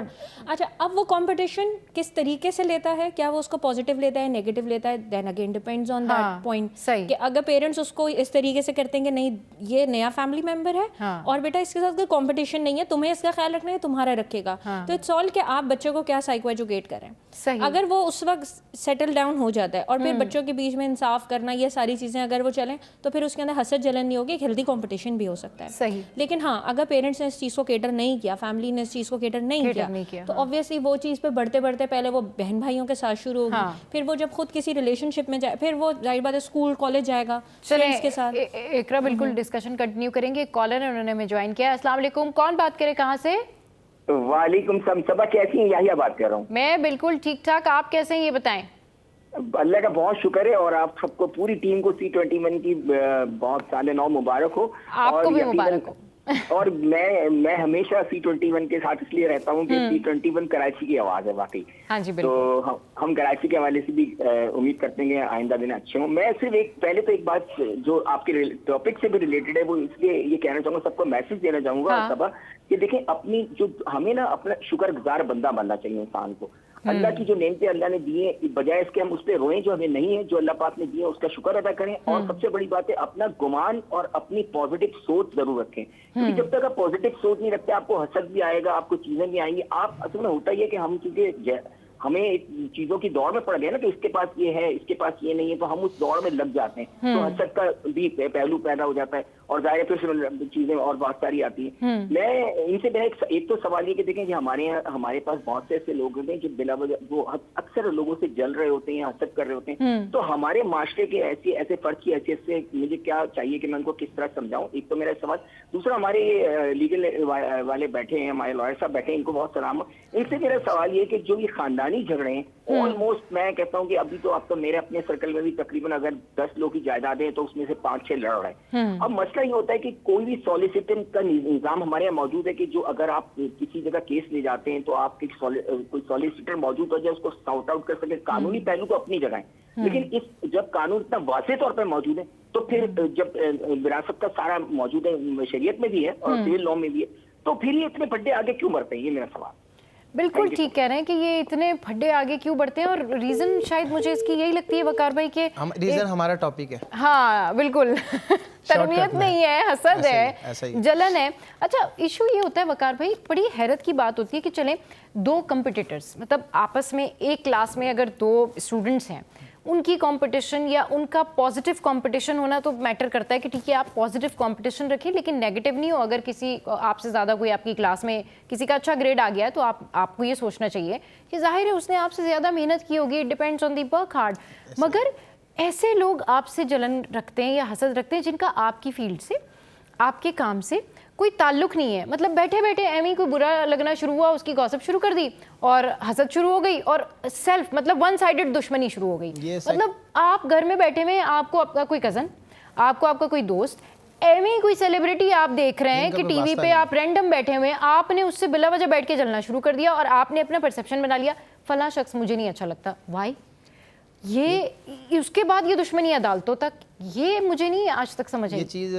अच्छा अब वो कंपटीशन किस तरीके से लेता है, क्या वो उसको पॉजिटिव लेता है नेगेटिव लेता है, then again depends on that point कि अगर पेरेंट्स उसको इस तरीके से करते हैं कि नहीं ये नया फैमिली मेंबर है और बेटा इसके साथ कोई कंपटीशन नहीं है, तुम्हें इसका ख्याल रखना है तुम्हारा रखेगा, तो इट्स ऑल कि आप बच्चों को क्या साइको एजुकेट करें। अगर वो उस वक्त सेटल डाउन हो जाता है और फिर बच्चों के बीच में इंसाफ करना ये सारी चीजें अगर वो चलें तो फिर उसके अंदर हसद जलन नहीं होगी, एक हेल्दी कंपटीशन भी हो सकता है। सही। लेकिन हाँ अगर पेरेंट्स ने इस चीज़ को केटर नहीं किया, फैमिली ने इस चीज़ को केटर नहीं किया तो ऑब्वियसली वो चीज़ पे बढ़ते बढ़ते पहले वो बहन भाइयों के साथ शुरू होगी, फिर वो जब खुद किसी रिलेशनशिप में जाए फिर वो जाहिर बात है स्कूल कॉलेज जाएगा फ्रेंड्स के साथ। इकरा बिल्कुल डिस्कशन कंटिन्यू करेंगे। कॉलर है उन्होंने हमें ज्वाइन किया। अस्सलाम वालेकुम, कौन बात करे कहाँ से? वालेकुम सलाम। सबा कैसी हैं? याहिया बात कर रहा हूँ। मैं बिल्कुल ठीक ठाक, आप कैसे हैं ये बताएं? अल्लाह का बहुत शुक्र है और आप सबको पूरी टीम को C21 की बहुत साल नौ मुबारक हो। आपको भी मुबारक हो। और मैं हमेशा C21 के साथ इसलिए रहता हूँ कि C21 कराची की आवाज है वाकई। हाँ जी तो हम कराची के हवाले से भी उम्मीद करते हैं आइंदा दिन अच्छे हों। मैं सिर्फ पहले तो एक बात जो आपके टॉपिक से भी रिलेटेड है वो इसलिए ये कहना चाहूंगा, सबको मैसेज देना चाहूंगा सबा कि देखें अपनी जो हमें ना अपना शुक्रगुजार बंदा बनना चाहिए इंसान को। अल्लाह की जो नेमतें अल्लाह ने दी है बजाय इसके हम उस पर रोएं जो हमें नहीं है, जो अल्लाह पाक ने दी है उसका शुक्र अदा करें। और सबसे बड़ी बात है अपना गुमान और अपनी पॉजिटिव सोच जरूर रखें, क्योंकि जब तक आप पॉजिटिव सोच नहीं रखते आपको हसद भी आएगा, आपको चीजें भी आएंगी। आप असल में होता ही है कि हम चीजें हमें चीजों की दौड़ में पड़ गए ना कि इसके पास ये है इसके पास ये नहीं है, तो हम उस दौड़ में लग जाते हैं तो हसद का भी पहलू पैदा हो जाता है और जाहिर फिर चीजें और बहुत सारी आती हैं। मैं इनसे मेरा एक तो सवाल ये कि देखें कि हमारे पास बहुत से ऐसे लोग होते हैं जो बिला वजह वो अक्सर लोगों से जल रहे होते हैं, हसद कर रहे होते हैं। तो हमारे माशरे के ऐसे फर्ज की हैसियत से मुझे क्या चाहिए कि मैं उनको किस तरह समझाऊं, एक तो मेरा सवाल। दूसरा हमारे लीगल वाले बैठे हैं, हमारे लॉयर साहब बैठे हैं, इनको बहुत सलाम। इनसे मेरा सवाल ये कि जो ये खानदानी झगड़े हैं ऑलमोस्ट मैं कहता हूँ कि अभी तो आप तो मेरे अपने सर्कल में भी तकरीबन अगर 10 लोग की जायदाद है तो उसमें से 5-6 लड़ रहे हैं। अब मसला ये होता है कि कोई भी सॉलिसिटर का निजाम हमारे यहाँ मौजूद है कि जो अगर आप किसी जगह केस ले जाते हैं तो आपके कोई सॉलिसिटर मौजूद हो जाए उसको सॉर्ट आउट कर सके। कानूनी पहलू तो अपनी जगह है, लेकिन जब कानून इतना वाज़ेह तौर पर मौजूद है तो फिर जब विरासत का सारा मौजूद है, शरीयत में भी है और सिविल लॉ में भी है, तो फिर ये इतने फड्डे आगे क्यों बढ़ते हैं, ये मेरा सवाल। बिल्कुल ठीक कह रहे हैं कि ये इतने फड्डे आगे क्यों बढ़ते हैं और रीजन शायद मुझे इसकी यही लगती है वकार भाई के रीजन हमारा टॉपिक है। हाँ बिल्कुल तरबियत नहीं है, हसद है, जलन है। अच्छा इशू ये होता है वकार भाई, बड़ी हैरत की बात होती है कि चले दो कंपिटिटर्स मतलब आपस में एक क्लास में अगर दो स्टूडेंट्स हैं उनकी कंपटीशन या उनका पॉजिटिव कंपटीशन होना तो मैटर करता है कि ठीक है आप पॉजिटिव कंपटीशन रखें लेकिन नेगेटिव नहीं हो। अगर किसी आपसे ज़्यादा कोई आपकी क्लास में किसी का अच्छा ग्रेड आ गया तो आपको ये सोचना चाहिए कि जाहिर है उसने आपसे ज़्यादा मेहनत की होगी, it depends on the work hard. मगर ऐसे लोग आपसे जलन रखते हैं या हसद रखते हैं जिनका आपकी फील्ड से आपके काम से कोई ताल्लुक नहीं है, मतलब बैठे बैठे एमी कोई बुरा लगना शुरू हुआ, उसकी गॉसिप शुरू कर दी और हसद शुरू हो गई और सेल्फ मतलब वन साइडेड दुश्मनी शुरू हो गई। मतलब आप घर में बैठे हुए आपको आपका कोई कज़न, आपको आपका कोई दोस्त एवं ही कोई सेलिब्रिटी आप देख रहे हैं कि टीवी पे आप रैंडम बैठे हुए हैं, आपने उससे बिला वजह बैठ के जलना शुरू कर दिया और आपने अपना परसेप्शन बना लिया फला शख्स मुझे नहीं अच्छा लगता। वाई? ये उसके बाद ये दुश्मनी अदालतों तक, ये मुझे नहीं आज तक समझ आई। ये चीज़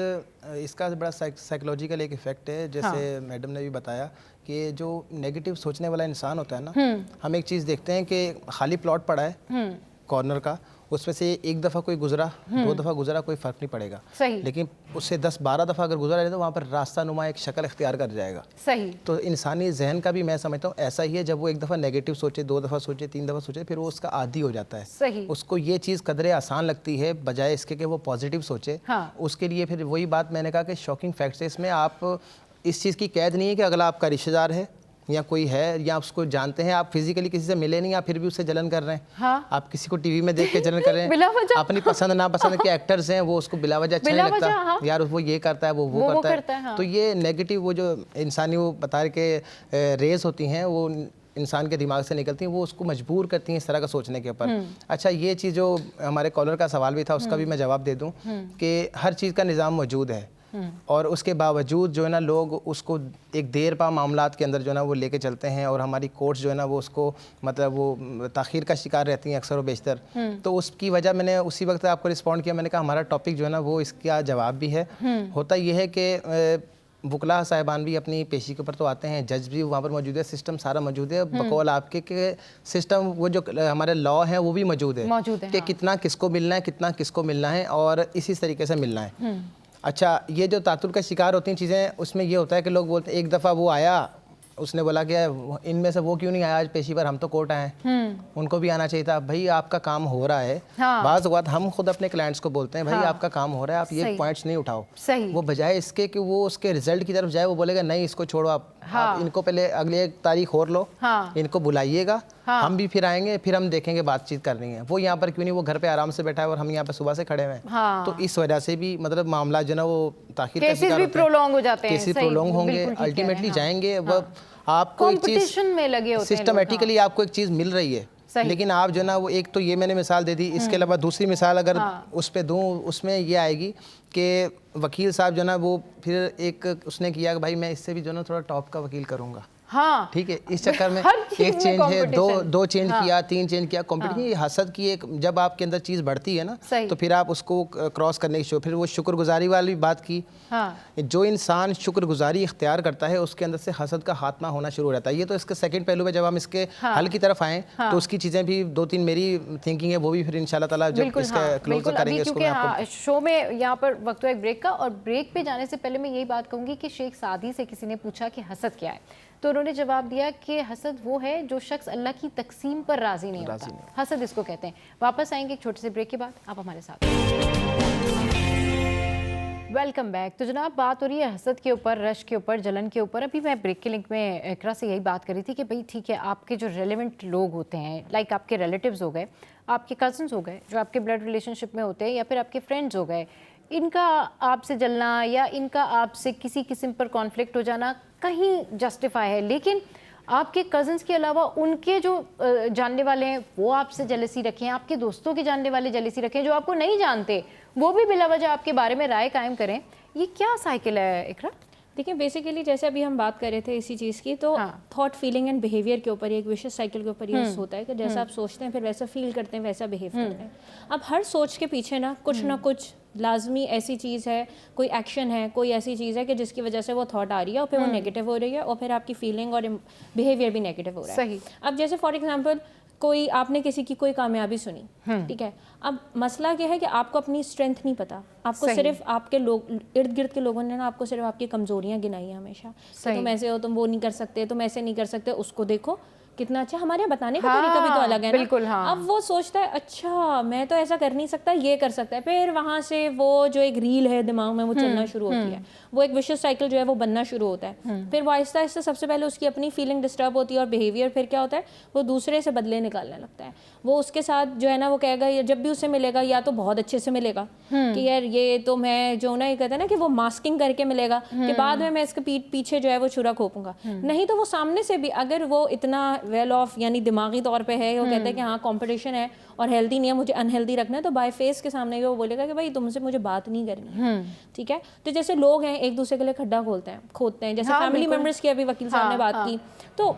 इसका बड़ा साइकोलॉजिकल एक इफेक्ट है, जैसे मैडम ने भी बताया कि जो नेगेटिव सोचने वाला इंसान होता है ना, हम एक चीज़ देखते हैं कि खाली प्लॉट पड़ा है कॉर्नर का, उसमें से एक दफ़ा कोई गुजरा, 2 दफ़ा गुजरा, कोई फ़र्क नहीं पड़ेगा। सही। लेकिन उससे 10-12 दफ़ा अगर गुजरा रहे तो वहाँ पर रास्ता नुमा एक शक्ल इख्तियार कर जाएगा। सही। तो इंसानी जहन का भी मैं समझता हूँ ऐसा ही है, जब वो एक दफ़ा नेगेटिव सोचे, 2 दफ़ा सोचे, 3 दफ़ा सोचे, फिर वो उसका आदी हो जाता है। सही। उसको ये चीज़ कदरे आसान लगती है बजाय इसके कि वो पॉजिटिव सोचे। हाँ। उसके लिए फिर वही बात मैंने कहा कि शॉकिंग फैक्ट्स है इसमें। आप इस चीज़ की कैद नहीं है कि अगला आपका रिश्तेदार है या कोई है या आप उसको जानते हैं, आप फिजिकली किसी से मिले नहीं, आप फिर भी उससे जलन कर रहे हैं। हाँ। आप किसी को टीवी में देख के जलन कर रहे हैं, बिला वजह। अपनी पसंद नापसंद के एक्टर्स हैं, वो उसको बिला वजह अच्छा नहीं लगता। हाँ। यार वो ये करता है, वो करता है। हाँ। तो ये नेगेटिव वो जो इंसानी वो बता रहे के रेज होती हैं, वो इंसान के दिमाग से निकलती हैं, वो उसको मजबूर करती हैं इस तरह का सोचने के ऊपर। अच्छा, ये चीज़ जो हमारे कॉलर का सवाल भी था, उसका भी मैं जवाब दे दूं कि हर चीज़ का निज़ाम मौजूद है और उसके बावजूद जो है ना लोग उसको एक देर पा मामलात के अंदर जो है ना वो लेके चलते हैं, और हमारी कोर्ट्स जो है ना वो उसको मतलब वो ताख़ीर का शिकार रहती हैं अक्सर व बेशतर। तो उसकी वजह मैंने उसी वक्त आपको रिस्पॉन्ड किया, मैंने कहा हमारा टॉपिक जो है ना वो इसका जवाब भी है। होता यह है कि वकला साहिबान भी अपनी पेशी के ऊपर तो आते हैं, जज भी वहाँ पर मौजूद है, सिस्टम सारा मौजूद है, बकौल आपके के सिस्टम वो जो हमारे लॉ हैं वो भी मौजूद है कि कितना किसको मिलना है, कितना किसको मिलना है और इसी तरीके से मिलना है। अच्छा, ये जो तातुल का शिकार होती हैं चीज़ें, उसमें ये होता है कि लोग बोलते हैं एक दफ़ा वो आया, उसने बोला कि इनमें से वो क्यों नहीं आया आज पेशी पर, हम तो कोर्ट आए, उनको भी आना चाहिए था। भाई आपका काम हो रहा है। हाँ। बाज़ बात हम खुद अपने क्लाइंट्स को बोलते हैं भाई आपका काम हो रहा है, आप ये पॉइंट्स नहीं उठाओ। सही। वो बजाय इसके कि वो उसके रिजल्ट की तरफ जाए, वो बोलेगा नहीं इसको छोड़ो आप इनको पहले अगली एक तारीख और लो, इनको बुलाइएगा, हम भी फिर आएंगे, फिर हम देखेंगे बातचीत करनी है। वो यहाँ पर क्यों नहीं, वो घर पे आराम से बैठा है और हम यहाँ पे सुबह से खड़े हुए हैं। तो इस वजह से भी मतलब मामला जो है ना वो ताख़ीर का शिकार होते हैं, प्रोलॉन्ग हो जाते हैं, केसेस प्रोलॉन्ग होंगे, अल्टीमेटली जाएंगे। वो आपको एक चीज़ में लगे होते हैं, सिस्टमेटिकली आपको एक चीज़ मिल रही है, लेकिन आप जो ना वो एक तो ये मैंने मिसाल दे दी, इसके अलावा दूसरी मिसाल अगर उस पर दूँ, उसमें ये आएगी कि वकील साहब जो ना वो फिर एक उसने किया कि भाई मैं इससे भी जो ना थोड़ा टॉप का वकील करूँगा। हाँ। ठीक है, इस चक्कर में एक चेंज है, दो चेंज किया, 3 चेंज किया, कंपटीशन। ये हसद की एक जब आपके अंदर चीज़ बढ़ती है ना, तो फिर आप उसको क्रॉस करने की फिर वो शुक्रगुजारी वाली बात की। जो इंसान शुक्रगुजारी इख्तियार करता है उसके अंदर से हसद का खात्मा होना शुरू हो जाता है। ये तो इसके सेकंड पहलू में जब हम इसके हल की तरफ आएँ तो उसकी चीज़ें भी 2-3 मेरी थिंकिंग है, वो भी फिर इंशाल्लाह ताला जब इसका क्लोज करेंगे इसको। शो में यहाँ पर वक्त है एक ब्रेक का, और ब्रेक पे जाने से पहले मैं यही बात कहूँगी कि शेख सादी से किसी ने पूछा कि हसद क्या है, तो उन्होंने जवाब दिया कि हसद वो है जो शख्स अल्लाह की तकसीम पर राजी नहीं होता, हसद इसको कहते हैं। वापस आएंगे एक छोटे से ब्रेक के बाद, आप हमारे साथ। Welcome back. तो जनाब बात हो रही है हसद के ऊपर, रश के ऊपर, जलन के ऊपर। अभी मैं ब्रेक के लिंक में इकरा से यही बात करी थी कि भाई ठीक है, आपके जो रेलेवेंट लोग होते हैं, लाइक आपके रिलेटिव्स हो गए, आपके कज़न्स हो गए जो आपके ब्लड रिलेशनशिप में होते हैं, या फिर आपके फ्रेंड्स हो गए, इनका आपसे जलना या इनका आपसे किसी किस्म पर कॉन्फ्लिक्ट हो जाना कहीं जस्टिफाई है, लेकिन आपके कज़न्स के अलावा उनके जो जानने वाले हैं वो आपसे जेलसी रखें, आपके दोस्तों के जानने वाले जेलसी रखें, जो आपको नहीं जानते वो भी बिला वजह आपके बारे में राय कायम करें, ये क्या साइकिल है इकरा? देखिए बेसिकली जैसे अभी हम बात कर रहे थे इसी चीज़ की, तो थॉट, फीलिंग एंड बिहेवियर के ऊपर एक विशेष साइकिल के ऊपर ये होता है कि जैसा आप सोचते हैं फिर वैसा फील करते हैं, वैसा बिहेव करते हैं। अब हर सोच के पीछे ना कुछ लाजमी ऐसी चीज़ है, कोई एक्शन है, कोई ऐसी चीज़ है कि जिसकी वजह से वो थॉट आ रही है और फिर वो नेगेटिव हो रही है और फिर आपकी फीलिंग और बिहेवियर भी नेगेटिव हो रहा है। सही। अब जैसे फॉर एग्जांपल कोई आपने किसी की कोई कामयाबी सुनी, ठीक है, अब मसला क्या है कि आपको अपनी स्ट्रेंथ नहीं पता, आपको सिर्फ आपके लोग इर्द गिर्द के लोगों ने ना आपको सिर्फ आपकी कमजोरियां गिनाई हैं हमेशा, तुम ऐसे हो, तुम वो नहीं कर सकते, तुम ऐसे नहीं कर सकते, उसको देखो कितना अच्छा, हमारे यहाँ बताने का तरीका भी तो अलग है ना। बिल्कुल, हाँ। अब वो सोचता है अच्छा मैं तो ऐसा कर नहीं सकता, ये कर सकता है, फिर वहाँ से वो जो एक रील है दिमाग में वो चलना शुरू होती है, वो एक विशियस साइकिल जो है वो बनना शुरू होता है। फिर वो आहिस्ता आहिस्ता सबसे पहले उसकी अपनी फीलिंग डिस्टर्ब होती है और बिहेवियर फिर क्या होता है, वो दूसरे से बदले निकालने लगता है। वो उसके साथ जो है ना वो कहेगा, जब भी उससे मिलेगा या तो बहुत अच्छे से मिलेगा कि यार ये तो मैं जो ना ये कहते हैं ना कि वो मास्किंग करके मिलेगा कि बाद में मैं इसके पीछे जो है वो छुरा खोपूंगा, नहीं तो वो सामने से भी अगर वो इतना वेल ऑफ यानी दिमागी तौर पे है, वो कहता है कि हाँ कंपटीशन है और हेल्दी नहीं है, मुझे अनहेल्दी रखना है, तो बाय फेस के सामने वो बोलेगा कि भाई तुमसे मुझे बात नहीं करनी है, ठीक है। तो जैसे लोग हैं एक दूसरे के लिए खड्डा खोदते हैं, जैसे फैमिली मेम्बर्स की अभी वकील साहब ने बात की, तो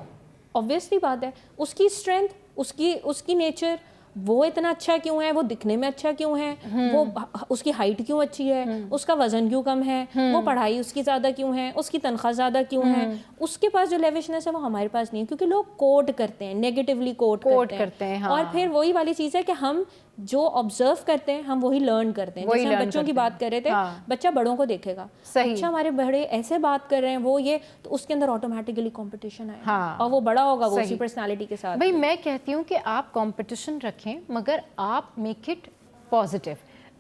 ऑब्वियसली बात है उसकी स्ट्रेंथ, उसकी नेचर, वो इतना अच्छा क्यों है, वो दिखने में अच्छा क्यों है, वो उसकी हाइट क्यों अच्छी है, उसका वजन क्यों कम है, वो पढ़ाई उसकी ज़्यादा क्यों है, उसकी तनख्वाह ज़्यादा क्यों है, उसके पास जो लेविशनेस है वो हमारे पास नहीं है, क्योंकि लोग कोट करते हैं, नेगेटिवली कोट करते हैं। हाँ। और फिर वही वाली चीज़ है कि हम जो ऑब्जर्व करते हैं हम वही लर्न करते हैं। जैसे हम बच्चों की बात कर रहे थे, बच्चा बड़ों को देखेगा, अच्छा हमारे बड़े ऐसे बात कर रहे हैं वो ये, तो उसके अंदर ऑटोमेटिकली कंपटीशन आएगा और वो बड़ा होगा, वो उसी पर्सनालिटी के साथ। भाई मैं कहती हूँ कि आप कंपटीशन रखें मगर आप मेक इट पॉजिटिव।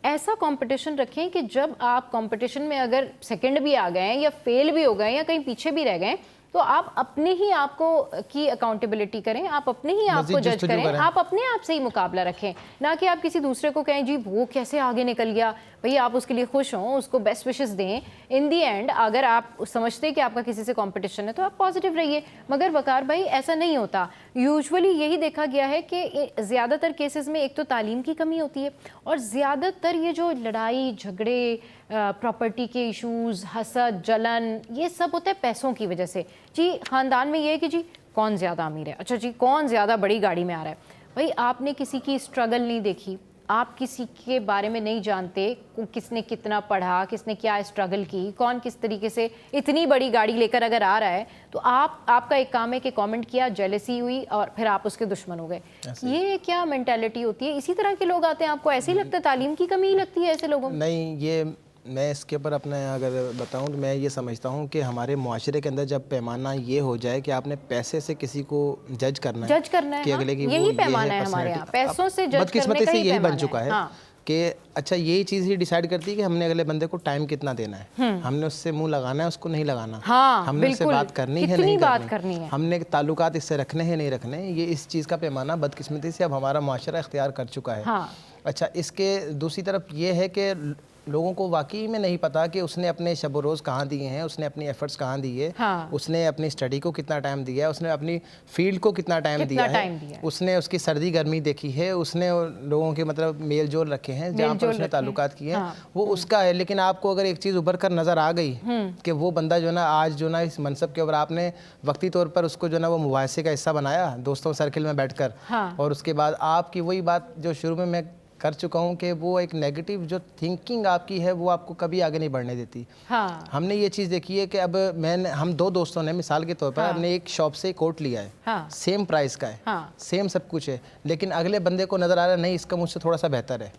ऐसा कंपटीशन रखें कि जब आप कंपटीशन में अगर सेकंड भी आ गए या फेल भी हो गए या कहीं पीछे भी रह गए तो आप अपने ही आपको की अकाउंटेबिलिटी करें, आप अपने ही आपको जज करें, आप अपने आप से ही मुकाबला रखें, ना कि आप किसी दूसरे को कहें जी वो कैसे आगे निकल गया। भाई आप उसके लिए खुश हों, उसको बेस्ट विशेस दें। इन दी एंड अगर आप समझते हैं कि आपका किसी से कंपटीशन है तो आप पॉजिटिव रहिए। मगर वकार भाई ऐसा नहीं होता। यूजुअली यही देखा गया है कि ज़्यादातर केसेस में एक तो तालीम की कमी होती है और ज़्यादातर ये जो लड़ाई झगड़े, प्रॉपर्टी के इश्यूज़, हसद, जलन, ये सब होता है पैसों की वजह से। जी ख़ानदान में ये है कि जी कौन ज़्यादा अमीर है, अच्छा जी कौन ज़्यादा बड़ी गाड़ी में आ रहा है। भाई आपने किसी की स्ट्रगल नहीं देखी, आप किसी के बारे में नहीं जानते किसने कितना पढ़ा, किसने क्या स्ट्रगल की, कौन किस तरीके से इतनी बड़ी गाड़ी लेकर अगर आ रहा है, तो आपका एक काम है कि कमेंट किया, जेलसी हुई और फिर आप उसके दुश्मन हो गए। ये क्या मेंटालिटी होती है? इसी तरह के लोग आते हैं, आपको ऐसे ही लगता है तालीम की कमी ही लगती है ऐसे लोगों में? नहीं, ये मैं इसके ऊपर अपने अगर बताऊं तो मैं ये समझता हूं कि हमारे मुआशरे के अंदर जब पैमाना ये हो जाए कि आपने पैसे से किसी को जज करना है कि अगले की यही पैमाना है हमारे यहाँ, पैसों से जज करने का ही यही बन चुका है कि अच्छा यही चीज़ ही डिसाइड करती है कि हमने अगले बंदे को टाइम कितना देना है, हमने उससे मुंह लगाना है, उसको नहीं लगाना, हमने उससे बात करनी है नहीं करनी है, हमने ताल्लुकात इससे रखने हैं नहीं रखने। ये इस चीज़ का पैमाना बदकिस्मती से अब हमारा मुआशरा इख्तियार कर चुका है। अच्छा, इसके दूसरी तरफ ये है कि लोगों को वाकई में नहीं पता कि उसने अपने शब रोज़ कहाँ दिए हैं, उसने अपनी एफर्ट्स कहाँ दिए, उसने अपनी स्टडी को कितना टाइम दिया है, उसने अपनी फील्ड को कितना टाइम दिया है, उसने उसकी सर्दी गर्मी देखी है, उसने लोगों के मतलब मेल जोल रखे हैं जहाँ पर उसने ताल्लुकात किए हैं, वो उसका है। लेकिन आपको अगर एक चीज़ उभर कर नज़र आ गई कि वो बंदा जो ना आज जो ना इस मनसब के ऊपर आपने वक्ती तौर पर उसको जो ना वो मुबाहिसे का हिस्सा बनाया दोस्तों सर्किल में बैठ कर, और उसके बाद आपकी वही बात जो शुरू में मैं कर चुका हूँ कि वो एक नेगेटिव जो थिंकिंग आपकी है वो आपको कभी आगे नहीं बढ़ने देती। हमने ये चीज़ देखी है कि अब हम दो दोस्तों ने मिसाल के तौर पर हमने एक शॉप से कोट लिया है, सेम प्राइस का है, सेम सब कुछ है, लेकिन अगले बंदे को नज़र आ रहा है नहीं इसका मुझसे थोड़ा सा बेहतर है।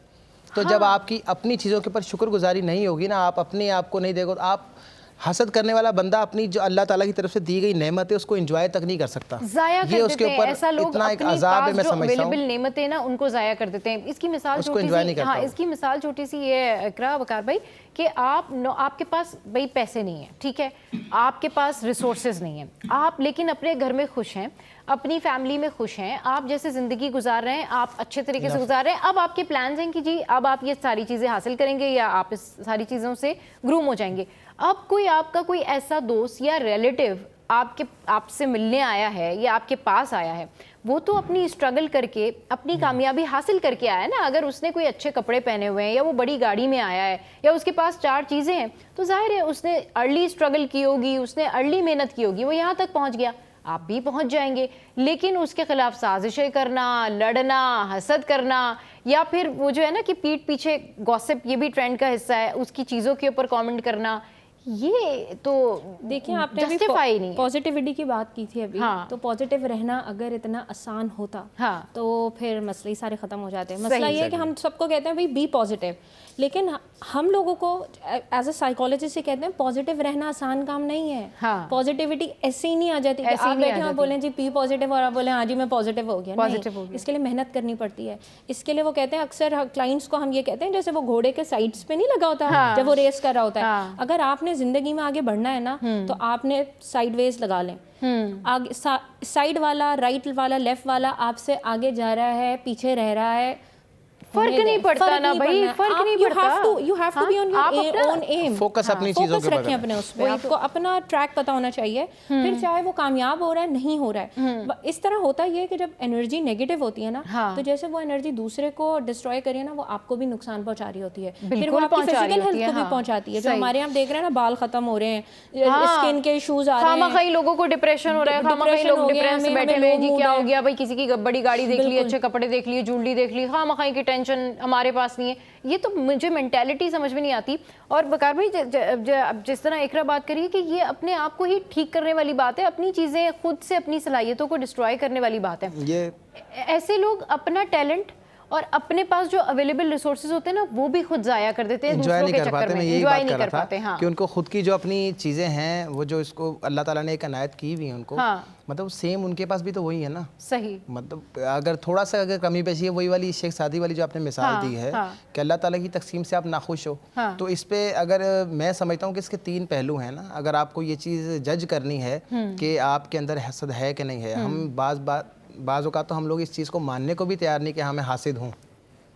तो जब आपकी अपनी चीज़ों के ऊपर शुक्रगुजारी नहीं होगी ना, आप अपने आप को नहीं देखो, आप हसद करने वाला बंदा अपनी जो अल्लाह ताला की तरफ से दी गई नेमत है उसको एंजॉय तक नहीं कर सकता, जाया कर उसके ऊपर ऐसा लोग इतना एक अपनी अजाब है। मैं जो समझता हूं अवेलेबल नेमतें ना उनको जाया कर देते हैं। इसकी मिसाल छोटी सी, हाँ इसकी मिसाल छोटी सी ये है इकरा वकार भाई कि आपके पास भाई पैसे नहीं है, ठीक है, आपके पास रिसोर्सेज नहीं है, आप लेकिन अपने घर में खुश हैं, अपनी फैमिली में खुश हैं, आप जैसे ज़िंदगी गुजार रहे हैं, आप अच्छे तरीके से गुजार रहे हैं। अब आपके प्लान्स हैं कि जी अब आप ये सारी चीज़ें हासिल करेंगे या आप इस सारी चीज़ों से ग्रूम हो जाएंगे। अब आपका कोई ऐसा दोस्त या रिलेटिव आपसे मिलने आया है या आपके पास आया है, वो तो अपनी स्ट्रगल करके अपनी कामयाबी हासिल करके आया है ना। अगर उसने कोई अच्छे कपड़े पहने हुए हैं या वो बड़ी गाड़ी में आया है या उसके पास 4 चीज़ें हैं, तो जाहिर है उसने अर्ली स्ट्रगल की होगी, उसने अर्ली मेहनत की होगी, वो यहाँ तक पहुँच गया, आप भी पहुँच जाएंगे। लेकिन उसके खिलाफ साजिशें करना, लड़ना, हसद करना, या फिर वो जो है ना कि पीठ पीछे गॉसिप, ये भी ट्रेंड का हिस्सा है, उसकी चीज़ों के ऊपर कमेंट करना, ये तो देखिए आपने जस्टिफाई नहीं। पॉजिटिविटी की बात की थी अभी, तो पॉजिटिव रहना अगर इतना आसान होता तो फिर मसले ही सारे ख़त्म हो जाते हैं। मसला ये है कि हम सबको कहते हैं भाई बी पॉजिटिव, लेकिन हम लोगों को एज अ साइकोलॉजिस्ट से कहते हैं पॉजिटिव रहना आसान काम नहीं है। पॉजिटिविटी ऐसे ही नहीं आ जाती कि आप बैठे और बोलें जी बी पॉजिटिव और आप बोलें हाँ जी मैं पॉजिटिव हो गया, नहीं, इसके लिए मेहनत करनी पड़ती है। इसके लिए वो कहते हैं, अक्सर क्लाइंट्स को हम ये कहते हैं जैसे वो घोड़े के साइड्स पे नहीं लगा होता जब वो रेस कर रहा होता है, अगर आपने जिंदगी में आगे बढ़ना है ना तो आपने साइडवेज लगा लें, आगे साइड वाला, राइट वाला, लेफ्ट वाला आपसे आगे जा रहा है, पीछे रह रहा है, फर्क नहीं पड़ता ना भाई, फर्क नहीं पड़ता। You have to be on your own um, focus अपनी चीजों के रखें अपने उस पे, आपको अपना ट्रैक पता होना चाहिए, फिर चाहे वो कामयाब हो रहा है नहीं हो रहा है। इस तरह होता ही है कि जब एनर्जी नेगेटिव होती है ना, तो जैसे वो एनर्जी दूसरे को डिस्ट्रॉय करिए ना, वो आपको भी नुकसान पहुंचा रही होती है, फिर वो आपकी फिजिकल हेल्थ को भी पहुंचाती है। जो हमारे यहाँ देख रहे हैं ना, बाल खत्म हो रहे हैं, स्किन के इश्यूज आ रहे हैं, कई लोगों को डिप्रेशन हो रहा है, कई लोग डिप्रेशन में बैठे हुए जी क्या हो गया भाई, किसी की बड़ी गाड़ी देख ली, अच्छे कपड़े देख लिए, ज्वेलरी देख ली, खामखाई की टेंशन हमारे पास नहीं है। ये तो मुझे मेंटालिटी समझ में नहीं आती। और बकार भाई जिस तरह इकरा बात करिए कि ये अपने आप को ही ठीक करने वाली बात है, अपनी चीज़ें खुद से अपनी सलाहियतों को डिस्ट्रॉय करने वाली बात है। ये ऐसे लोग अपना टैलेंट और अपने पास जो अवेलेबल रिसोर्सेज होते हैं ना, वो भी खुद जाया कर देते हैं, एंजॉय नहीं कर पाते। मैं यही बात कर रहा था हाँ। कि उनको खुद की जो अपनी चीज़ें हैं, वो जो इसको अल्लाह ताला ने एक अनायत की हुई है उनको, मतलब सेम उनके पास भी तो वही है ना। सही, मतलब अगर थोड़ा सा अगर कमी पेशी है, वही वाली शेख सादी वाली जो आपने मिसाल दी है कि अल्लाह ताला की तकसीम से आप नाखुश हो, तो इस पे अगर मैं समझता हूँ कि इसके 3 पहलू हैं ना। अगर आपको ये चीज़ जज करनी है कि आपके अंदर हसद है कि नहीं है, हम बाज़ औक़ात तो हम लोग इस चीज़ को मानने को भी तैयार नहीं कि हाँ मैं हासिद हूँ।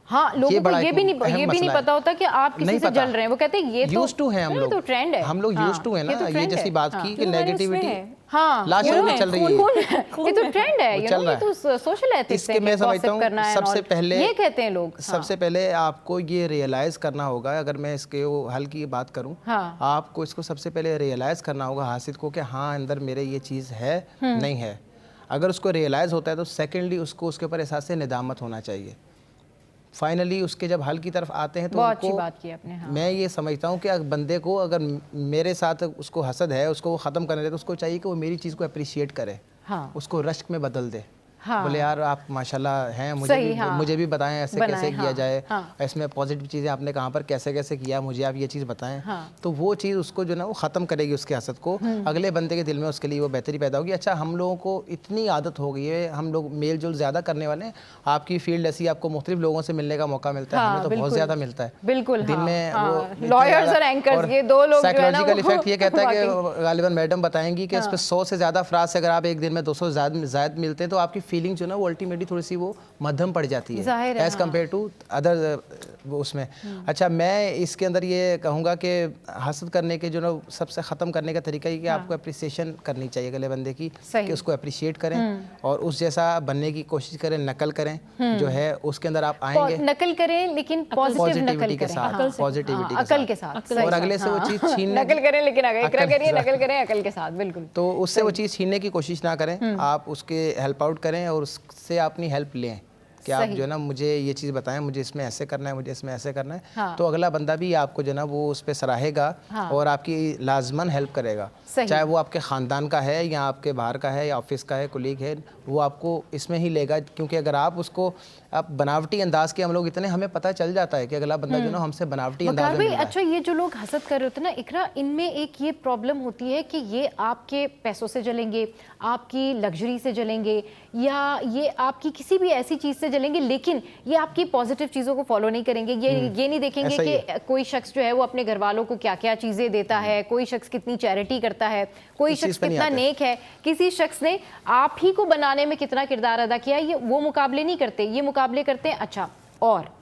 हाँ, लोगों को ये भी नहीं पता होता कि आप किसी से जल रहे हैं। वो कहते हैं ये तो यूज्ड टू है, हम लोग तो ट्रेंड है, हम लोग यूज्ड टू है ना। ये जैसी बात की कि नेगेटिविटी हाँ लाशों में चल रही है, ये तो ट्रेंड है, ये तो सोशल एथिक्स है। मैं समझता हूँ सबसे पहले ये कहते हैं लोग, सबसे पहले आपको ये रियलाइज करना होगा। अगर मैं इसके हल की बात करूँ, आपको इसको सबसे पहले रियलाइज करना होगा हासिद को कि हाँ अंदर मेरे ये चीज़ है नहीं है। अगर उसको रियलाइज होता है तो सेकेंडली उसको उसके ऊपर एहसास निदामत होना चाहिए। फाइनली उसके जब हल की तरफ आते हैं तो बहुत अच्छी बात की आपने। हाँ। मैं ये समझता हूँ कि बंदे को अगर मेरे साथ उसको हसद है, उसको वो ख़त्म करने दे, तो उसको चाहिए कि वो मेरी चीज़ को अप्रिशिएट करे, उसको रश्क में बदल दे। बोले यार आप माशाल्लाह हैं, मुझे भी बताएं ऐसे कैसे किया जाए, इसमें पॉजिटिव चीज़ें आपने कहाँ पर कैसे कैसे किया, मुझे आप ये चीज़ बताएं। तो वो चीज़ उसको जो ना वो ख़त्म करेगी उसके हसद को, अगले बंदे के दिल में उसके लिए वो बेहतरी पैदा होगी। अच्छा, हम लोगों को इतनी आदत हो गई है, हम लोग मेल जोल ज़्यादा करने वाले हैं। आपकी फील्ड ऐसी, आपको मुख्तलिफ लोगों से मिलने का मौका मिलता है, हमें तो बहुत ज़्यादा मिलता है। बिल्कुल दिन में वो लॉयर्स और एंकर्स, ये दो लोग साइकोलॉजिकल इफेक्ट ये कहता है कि गालिबन मैडम बताएंगी कि इस पर 100 से ज़्यादा अफराद से अगर आप एक दिन में 200 ज़्यादा मिलते हैं तो आपकी फीलिंग जो ना वो अल्टीमेटली थोड़ी सी वो मध्यम पड़ जाती है एज कम्पेयर टू अदर उसमें। अच्छा, मैं इसके अंदर ये कहूँगा कि हसद करने के जो ना सबसे ख़त्म करने का तरीका ये कि आपको अप्रिसिएशन करनी चाहिए अगले बंदे की, कि उसको अप्रिशिएट करें और उस जैसा बनने की कोशिश करें, नकल करें जो है उसके अंदर आप आएंगे, नकल करें लेकिन पॉजिटिविटी के साथ, पॉजिटिविटी अकल के साथ, और अगले से वो चीज़ छीनने नकल करें लेकिन नकल करें अकल के साथ, बिल्कुल। तो उससे वो चीज़ छीनने की कोशिश ना करें, आप उसके हेल्प आउट करें और उससे अपनी हेल्प लें कि आप जो है ना मुझे ये चीज़ बताएं, मुझे इसमें ऐसे करना है, मुझे इसमें ऐसे करना है। तो अगला बंदा भी आपको जो है ना वो उस पर सराहेगा और आपकी लाजमन हेल्प करेगा, चाहे वो आपके ख़ानदान का है या आपके बाहर का है या ऑफिस का है, कोलीग है, वो आपको इसमें ही लेगा। क्योंकि अगर आप उसको आप बनावटी अंदाज के, हम लोग इतने हमें पता चल जाता है कि अगला बंदा जो ना हमसे बनावटी अंदाज में। अच्छा, ये जो लोग हसद कर रहे होते हैं ना इकरा, इनमें एक ये प्रॉब्लम होती है कि ये आपके पैसों से जलेंगे, आपकी लग्जरी से जलेंगे, या ये आपकी किसी भी ऐसी चीज़ से जलेंगे, लेकिन ये आपकी पॉजिटिव चीज़ों को फॉलो नहीं करेंगे। ये नहीं देखेंगे कि कोई शख्स जो है वो अपने घर वालों को क्या क्या चीज़ें देता है, कोई शख्स कितनी चैरिटी करता है, कोई शख्स कितना नेक है, किसी शख्स ने आप ही को बनाने में कितना किरदार अदा किया। ये वो मुकाबले नहीं करते, ये मुकाबले करते हैं अच्छा और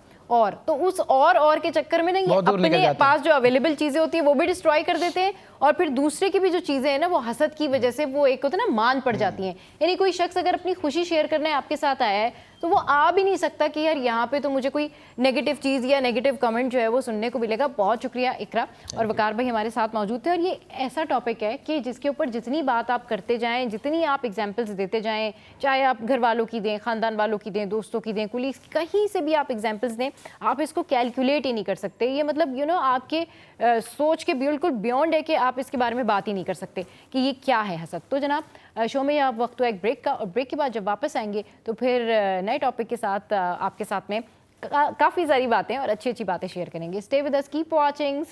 तो उस और के चक्कर में ना ये अपने पास जो अवेलेबल चीज़ें होती है वो भी डिस्ट्रॉय कर देते हैं, और फिर दूसरे की भी जो चीज़ें हैं ना वो हसद की वजह से वो एक होता है ना मान पड़ जाती हैं। यानी कोई शख्स अगर अपनी खुशी शेयर करने आपके साथ आया है तो वो आ भी नहीं सकता कि यार यहाँ पे तो मुझे कोई नेगेटिव चीज़ या नेगेटिव कमेंट जो है वो सुनने को मिलेगा। बहुत शुक्रिया इकरा और वकार भाई हमारे साथ मौजूद थे। और ये ऐसा टॉपिक है कि जिसके ऊपर जितनी बात आप करते जाएँ, जितनी आप एग्जाम्पल्स देते जाएँ, चाहे आप घर वालों की दें, ख़ानदान वालों की दें, दोस्तों की दें, कुलीग्स, कहीं से भी आप एग्जाम्पल्स दें, आप इसको कैलकुलेट ही नहीं कर सकते। ये मतलब आपके सोच के बिल्कुल बियॉन्ड है कि आप इसके बारे में बात ही नहीं कर सकते कि ये क्या है हसद। तो जनाब शो में अब वक्त हुआ एक ब्रेक का, और ब्रेक के बाद जब वापस आएंगे तो फिर नए टॉपिक के साथ आपके साथ में काफ़ी सारी बातें और अच्छी अच्छी बातें शेयर करेंगे। Stay with us, keep watching.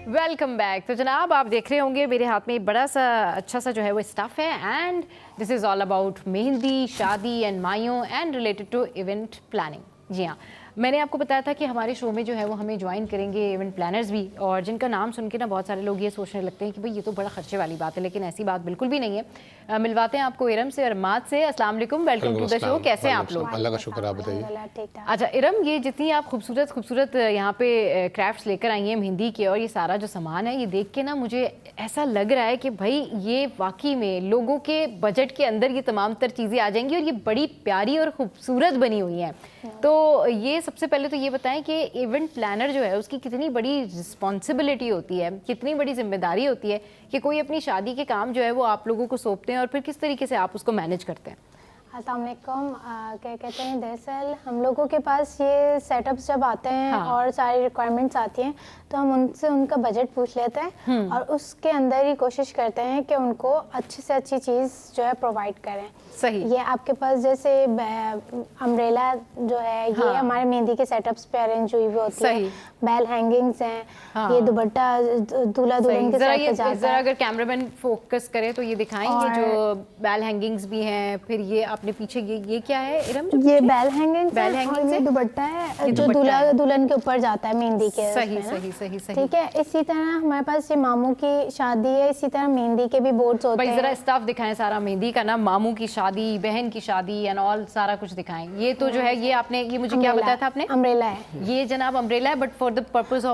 Welcome back. तो जनाब आप देख रहे होंगे मेरे हाथ में बड़ा सा अच्छा सा जो है वो स्टफ़ है, and this is all about mehndi, shaadi and mayun and related to event planning. जी हाँ, मैंने आपको बताया था कि हमारे शो में जो है वो हमें ज्वाइन करेंगे इवेंट प्लानर्स भी, और जिनका नाम सुन के ना बहुत सारे लोग ये सोचने लगते हैं कि भाई ये तो बड़ा खर्चे वाली बात है, लेकिन ऐसी बात बिल्कुल भी नहीं है। मिलवाते हैं आपको इरम से और अरमाद से। अस्सलाम वालेकुम, वेलकम टू द शो। कैसे हैं आप लोग? अल्लाह का शुक्र, आप बताइए। अच्छा इरम, ये जितनी आप खूबसूरत खूबसूरत यहाँ पे क्राफ्ट्स लेकर आई हैं मेहंदी के, और ये सारा जो सामान है, ये देख के ना मुझे ऐसा लग रहा है कि भाई ये वाकई में लोगों के बजट के अंदर ये तमाम तर चीज़ें आ जाएंगी, और ये बड़ी प्यारी और खूबसूरत बनी हुई हैं। तो ये सबसे पहले तो ये बताएं कि इवेंट प्लानर जो है उसकी कितनी बड़ी रिस्पॉन्सिबिलिटी होती है, कितनी बड़ी जिम्मेदारी होती है कि कोई अपनी शादी के काम जो है वो आप लोगों को सौंपते हैं, और फिर किस तरीके से आप उसको मैनेज करते हैं? अस्सलाम वालेकुम। क्या कहते हैं, दरअसल हम लोगों के पास ये सेटअप्स जब आते हैं और सारी रिक्वायरमेंट्स आती हैं तो हम उनसे उनका बजट पूछ लेते हैं और उसके अंदर ही कोशिश करते हैं कि उनको अच्छी से अच्छी चीज़ जो है प्रोवाइड करें। सही। ये आपके पास जैसे अम्ब्रेला जो है ये हमारे मेहंदी के सेटअप्स पे अरेंज हुई हुई होती है। बेल हैंगिंग्स हैं, ये दुपट्टा दूल्हा दुल्हन के साथ जाता है। जरा अगर कैमरामैन फोकस करे तो ये दिखाएं, ये जो बेल हैंगिंग्स भी हैं, फिर ये आपने पीछे ये क्या है इरम? ये बेल हैंगिंग्स और ये दुपट्टा है जो दूल्हा दुल्हन के ऊपर जाता है मेहंदी के। सही सही सही सही। ठीक है, इसी तरह हमारे पास ये मामू की शादी है, इसी तरह मेहंदी के भी बोर्ड्स होते हैं। भाई जरा स्टाफ दिखाएं सारा मेहंदी का ना, मामू की शादी, बहन की शादी एंड ऑल सारा कुछ दिखाएं। ये तो जो है ये आपने, ये मुझे क्या बताया था आपने? अम्ब्रेला है ये जनाब, अम्ब्रेला है, but for the purpose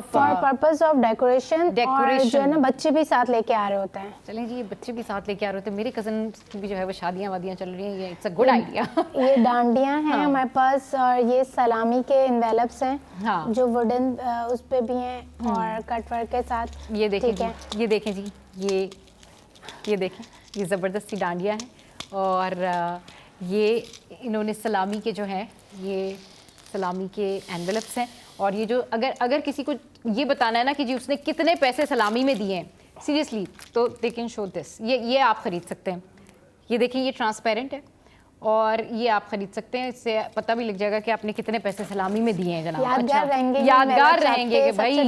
of decoration. और जो है ना बच्चे भी साथ लेके आ रहे होते हैं। चलें जी, ये बच्चे भी साथ लेके आ रहे होते हैं। मेरे कजन की भी जो है वो शादियां वादियां चल रही हैं, ये इट्स अ गुड आइडिया। ये डांडियां हैं हमारे पास, और ये सलामी के इन्वेलप्स हैं जो वुडन उस पे भी हैं और कट वर्क के साथ। ये देखें जी, ये देखें जी, ये देखें, ये ज़बरदस्ती डांडियाँ हैं, और ये इन्होंने सलामी के जो है ये सलामी के एनवेलप्स हैं। और ये जो अगर किसी को ये बताना है ना कि जी उसने कितने पैसे सलामी में दिए हैं सीरियसली, तो दे कैन शो दिस। ये आप ख़रीद सकते हैं। ये देखिए, ये ट्रांसपेरेंट है और ये आप खरीद सकते हैं, इससे पता भी लग जाएगा कि आपने कितने पैसे सलामी में दिए हैं जनाब। यादगार रहेंगे, यादगार रहेंगे कि भाई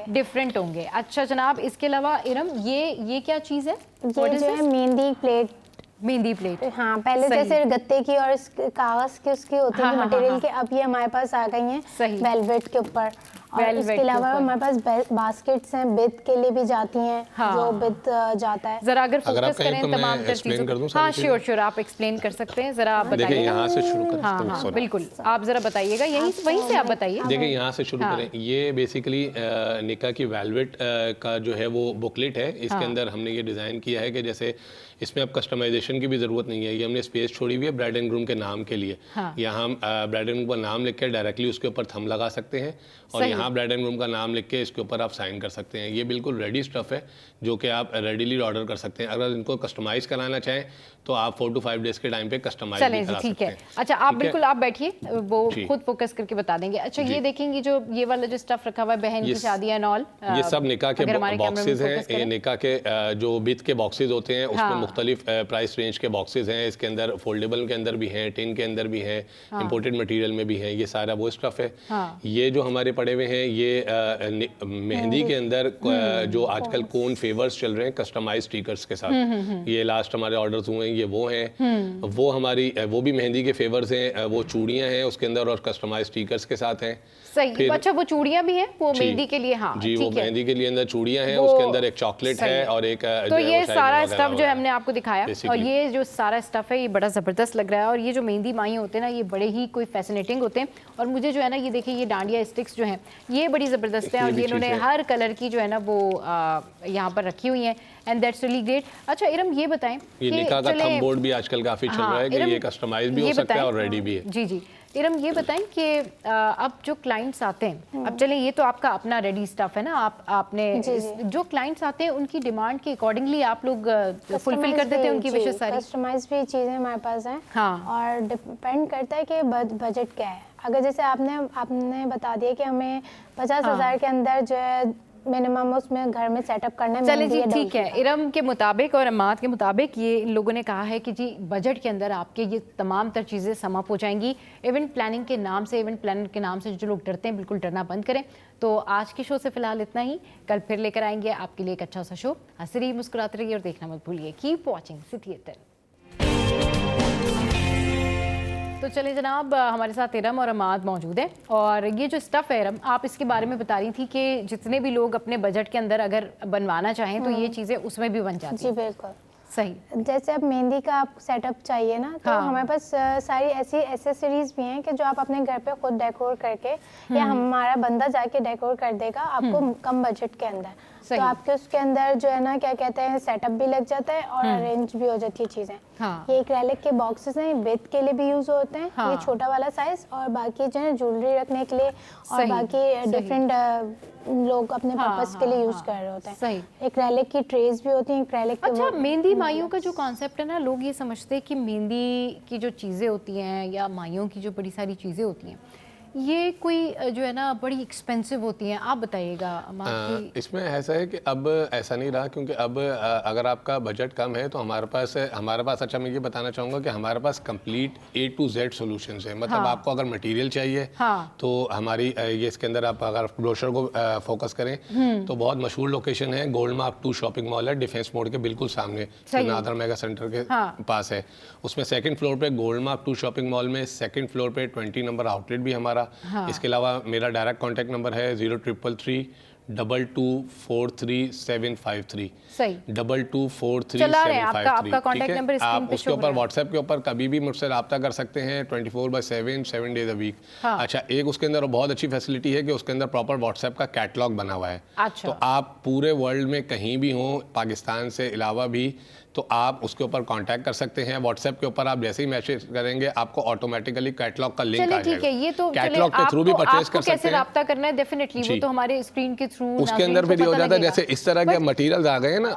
डिफरेंट होंगे। अच्छा जनाब, इसके अलावा इरम ये क्या चीज़ है? ये जो है मेहंदी प्लेट। मेहंदी प्लेट, हाँ, पहले जैसे गत्ते की और कागज़ की उसकी होती थी मटेरियल के, अब ये हमारे पास आ गई हैं वेलवेट के ऊपर। और इसके अलावा हमारे पास बास्केट्स हैं, बिद के लिए भी जाती हैं, जो बिद जाता है। जरा अगर फोकस करें तमाम चीज़ों। हाँ श्योर, आप एक्सप्लेन कर सकते हैं, जरा आप बताइए। यहाँ से शुरू करें। हाँ बिल्कुल, आप जरा बताइएगा, वहीं से आप बताइए। देखिए यहाँ से शुरू करें। ये बेसिकली निका की वेलवेट का जो है वो बुकलेट है। इसके अंदर हमने ये डिज़ाइन किया है कि जैसे इसमें अब कस्टमाइजेशन की भी ज़रूरत नहीं है। ये हमने स्पेस छोड़ी हुई है ब्राइड एंड ग्रूम के नाम के लिए। यहाँ हम ब्राइड एंड ग्रूम का नाम लिख के डायरेक्टली उसके ऊपर थंब लगा सकते हैं, और यहाँ ब्राइड एंड ग्रूम का नाम लिख के इसके ऊपर आप साइन कर सकते हैं। ये बिल्कुल रेडी स्टफ़ है जो कि आप रेडीली ऑर्डर कर सकते हैं। अगर इनको कस्टमाइज़ कराना चाहें तो आप 4 to 5 डेज़ के टाइम पे कस्टमाइज़ भी करा सकते हैं। अच्छा, आप बिल्कुल आप बैठिए, वो खुद फोकस करके बता देंगे। अच्छा, ये देखेंगे जो ये वाला जो स्टफ रखा हुआ है, बहन की शादी एंड ऑल, ये सब निकाह के बॉक्सेस हैं। ये निकाह के जो बिद के बॉक्सेस होते हैं उसमें मुख्तलिफ प्राइस रेंज के बॉक्सेस हैं। इसके अंदर फोल्डेबल के अंदर भी हैं, टिन के अंदर भी हैं, इंपोर्टेड मटेरियल में भी हैं। ये सारा वो स्टफ है। ये जो हमारे पड़े हुए हैं, ये मेहंदी के अंदर जो आजकल कोन फेवर्स चल रहे हैं कस्टमाइज स्टिकर्स के साथ, ये लास्ट हमारे ऑर्डर्स हुए हैं, ये वो हैं। वो हमारी वो भी मेहंदी के फेवर्स हैं, वो चूड़ियां हैं उसके अंदर और कस्टमाइज स्टिकर्स के साथ हैं। सही। अच्छा, वो चूड़ियां भी हैं वो मेहंदी के लिए? हाँ जी, वो मेहंदी के लिए अंदर चूड़ियां हैं, उसके अंदर एक चॉकलेट है और एक तो ये सारा स्टफ जो हमने आपको दिखाया, और ये जो सारा स्टफ है ये बड़ा ज़बरदस्त लग रहा है। और ये जो मेहंदी माई होते हैं ना, ये बड़े ही कोई फैसिनेटिंग होते हैं। और मुझे जो है ना, ये देखिए, ये डांडिया स्टिक्स जो हैं ये बड़ी ज़बरदस्त है, और ये इन्होंने हर कलर की जो है ना वो यहाँ पर रखी हुई हैं, एंड दैट्स रियली ग्रेट। अच्छा इरम, ये बताएं, ये निकाह का थंब बोर्ड भी आजकल काफ़ी चल रहा है कि ये कस्टमाइज भी हो सकता है और रेडी भी है। जी इरम, ये बताएं कि अब जो क्लाइंट्स आते हैं, अब चलें ये तो आपका अपना रेडी स्टफ है ना, आपने जो क्लाइंट्स आते हैं उनकी डिमांड के अकॉर्डिंगली आप लोग फुलफिल कर देते हैं उनकी विशेष सारी? कस्टमाइज भी चीज़ें हमारे पास हैं। और डिपेंड करता है कि बजट क्या है। अगर जैसे आपने बता दिया कि हमें 50,000 के अंदर जो है मिनिमम उसमें घर में सेटअप करना है। चले जी, ठीक है। इरम के मुताबिक और अम्माद के मुताबिक ये इन लोगों ने कहा है कि जी बजट के अंदर आपके ये तमाम तर चीज़ें समाप्त हो जाएंगी। इवेंट प्लानिंग के नाम से, इवेंट प्लानर के नाम से जो लोग डरते हैं, बिल्कुल डरना बंद करें। तो आज की शो से फिलहाल इतना ही। कल फिर लेकर आएंगे आपके लिए एक अच्छा सा शो। हंसते रहिए, मुस्कुराते रहिए और देखना मत भूलिए। Keep watching city 10। तो चलिए जनाब, हमारे साथ इरम और अमाद मौजूद हैं और ये जो स्टफ़ है इरम, आप इसके बारे में बता रही थी कि जितने भी लोग अपने बजट के अंदर अगर बनवाना चाहें तो ये चीज़ें उसमें भी बन जाती जी हैं। बिल्कुल सही। जैसे अब मेहंदी का आप सेटअप चाहिए ना, तो हमारे पास सारी ऐसी एसेसरीज भी हैं कि जो आप अपने घर पे खुद डेकोर करके या हमारा बंदा जाके डेकोर कर देगा आपको कम बजट के अंदर। तो आपके उसके अंदर जो है ना क्या कहते हैं सेटअप भी लग जाता है और अरेंज भी हो जाती है चीज़ें। ये एक्रेलिक के बॉक्सेस हैं, विद के लिए भी यूज़ होते हैं, ये छोटा वाला साइज, और बाकी जो है ज्वेलरी रखने के लिए और बाकी डिफरेंट लोग अपने पर्पस के लिए यूज कर रहे होते हैं। सही। एक्रेलिक की ट्रेस भी होती हैं, एक्रेलिक के। अच्छा, मेहंदी माइयों का जो कॉन्सेप्ट है ना, लोग ये समझते हैं कि मेहंदी की जो चीज़ें होती हैं या माइयों की जो बड़ी सारी चीज़ें होती हैं ये कोई जो है ना बड़ी एक्सपेंसिव होती हैं। आप बताइएगा। इसमें ऐसा है कि अब ऐसा नहीं रहा, क्योंकि अब अगर आपका बजट कम है तो हमारे पास अच्छा मैं ये बताना चाहूँगा कि हमारे पास complete A to Z solutions है। मतलब आपको अगर मटेरियल चाहिए तो हमारी ये इसके अंदर आप अगर ब्रोशर को फोकस करें तो बहुत मशहूर लोकेशन है, गोल्ड मार्क 2 शॉपिंग मॉल है, डिफेंस मोड़ के बिल्कुल सामने नादर मेगा सेंटर के पास है। उसमें सेकंड फ्लोर पे गोल्ड मार्क 2 शॉपिंग मॉल में सेकंड फ्लोर पे 20 नंबर आउटलेट भी हमारा। इसके अलावा मेरा डायरेक्ट कॉन्टैक्ट नंबर है 0333224753। सही। 2243 ठीक है। आप उसके ऊपर व्हाट्सएप के ऊपर कभी भी मुझसे रब्ता कर सकते हैं 24/7 7 डेज अ वीक। अच्छा, एक उसके अंदर बहुत अच्छी फैसिलिटी है कि उसके अंदर प्रॉपर व्हाट्सएप का कैटलॉग बना हुआ है। तो आप पूरे वर्ल्ड में कहीं भी हों, पाकिस्तान से अलावा भी, तो आप उसके ऊपर कांटेक्ट कर सकते हैं। व्हाट्सएप के ऊपर आप जैसे ही मैसेज करेंगे आपको ऑटोमेटिकली कैटलॉग का लिंक आ जाएगा। ठीक है, ये तो कैटलॉग के थ्रू भी परचेज कर सकते हैं। कैसे रब्ता करना है डेफिनेटली वो तो हमारे स्क्रीन के थ्रू उसके अंदर फिर ये हो जाता है। जैसे इस तरह के मटेरियल्स आ गए हैं ना,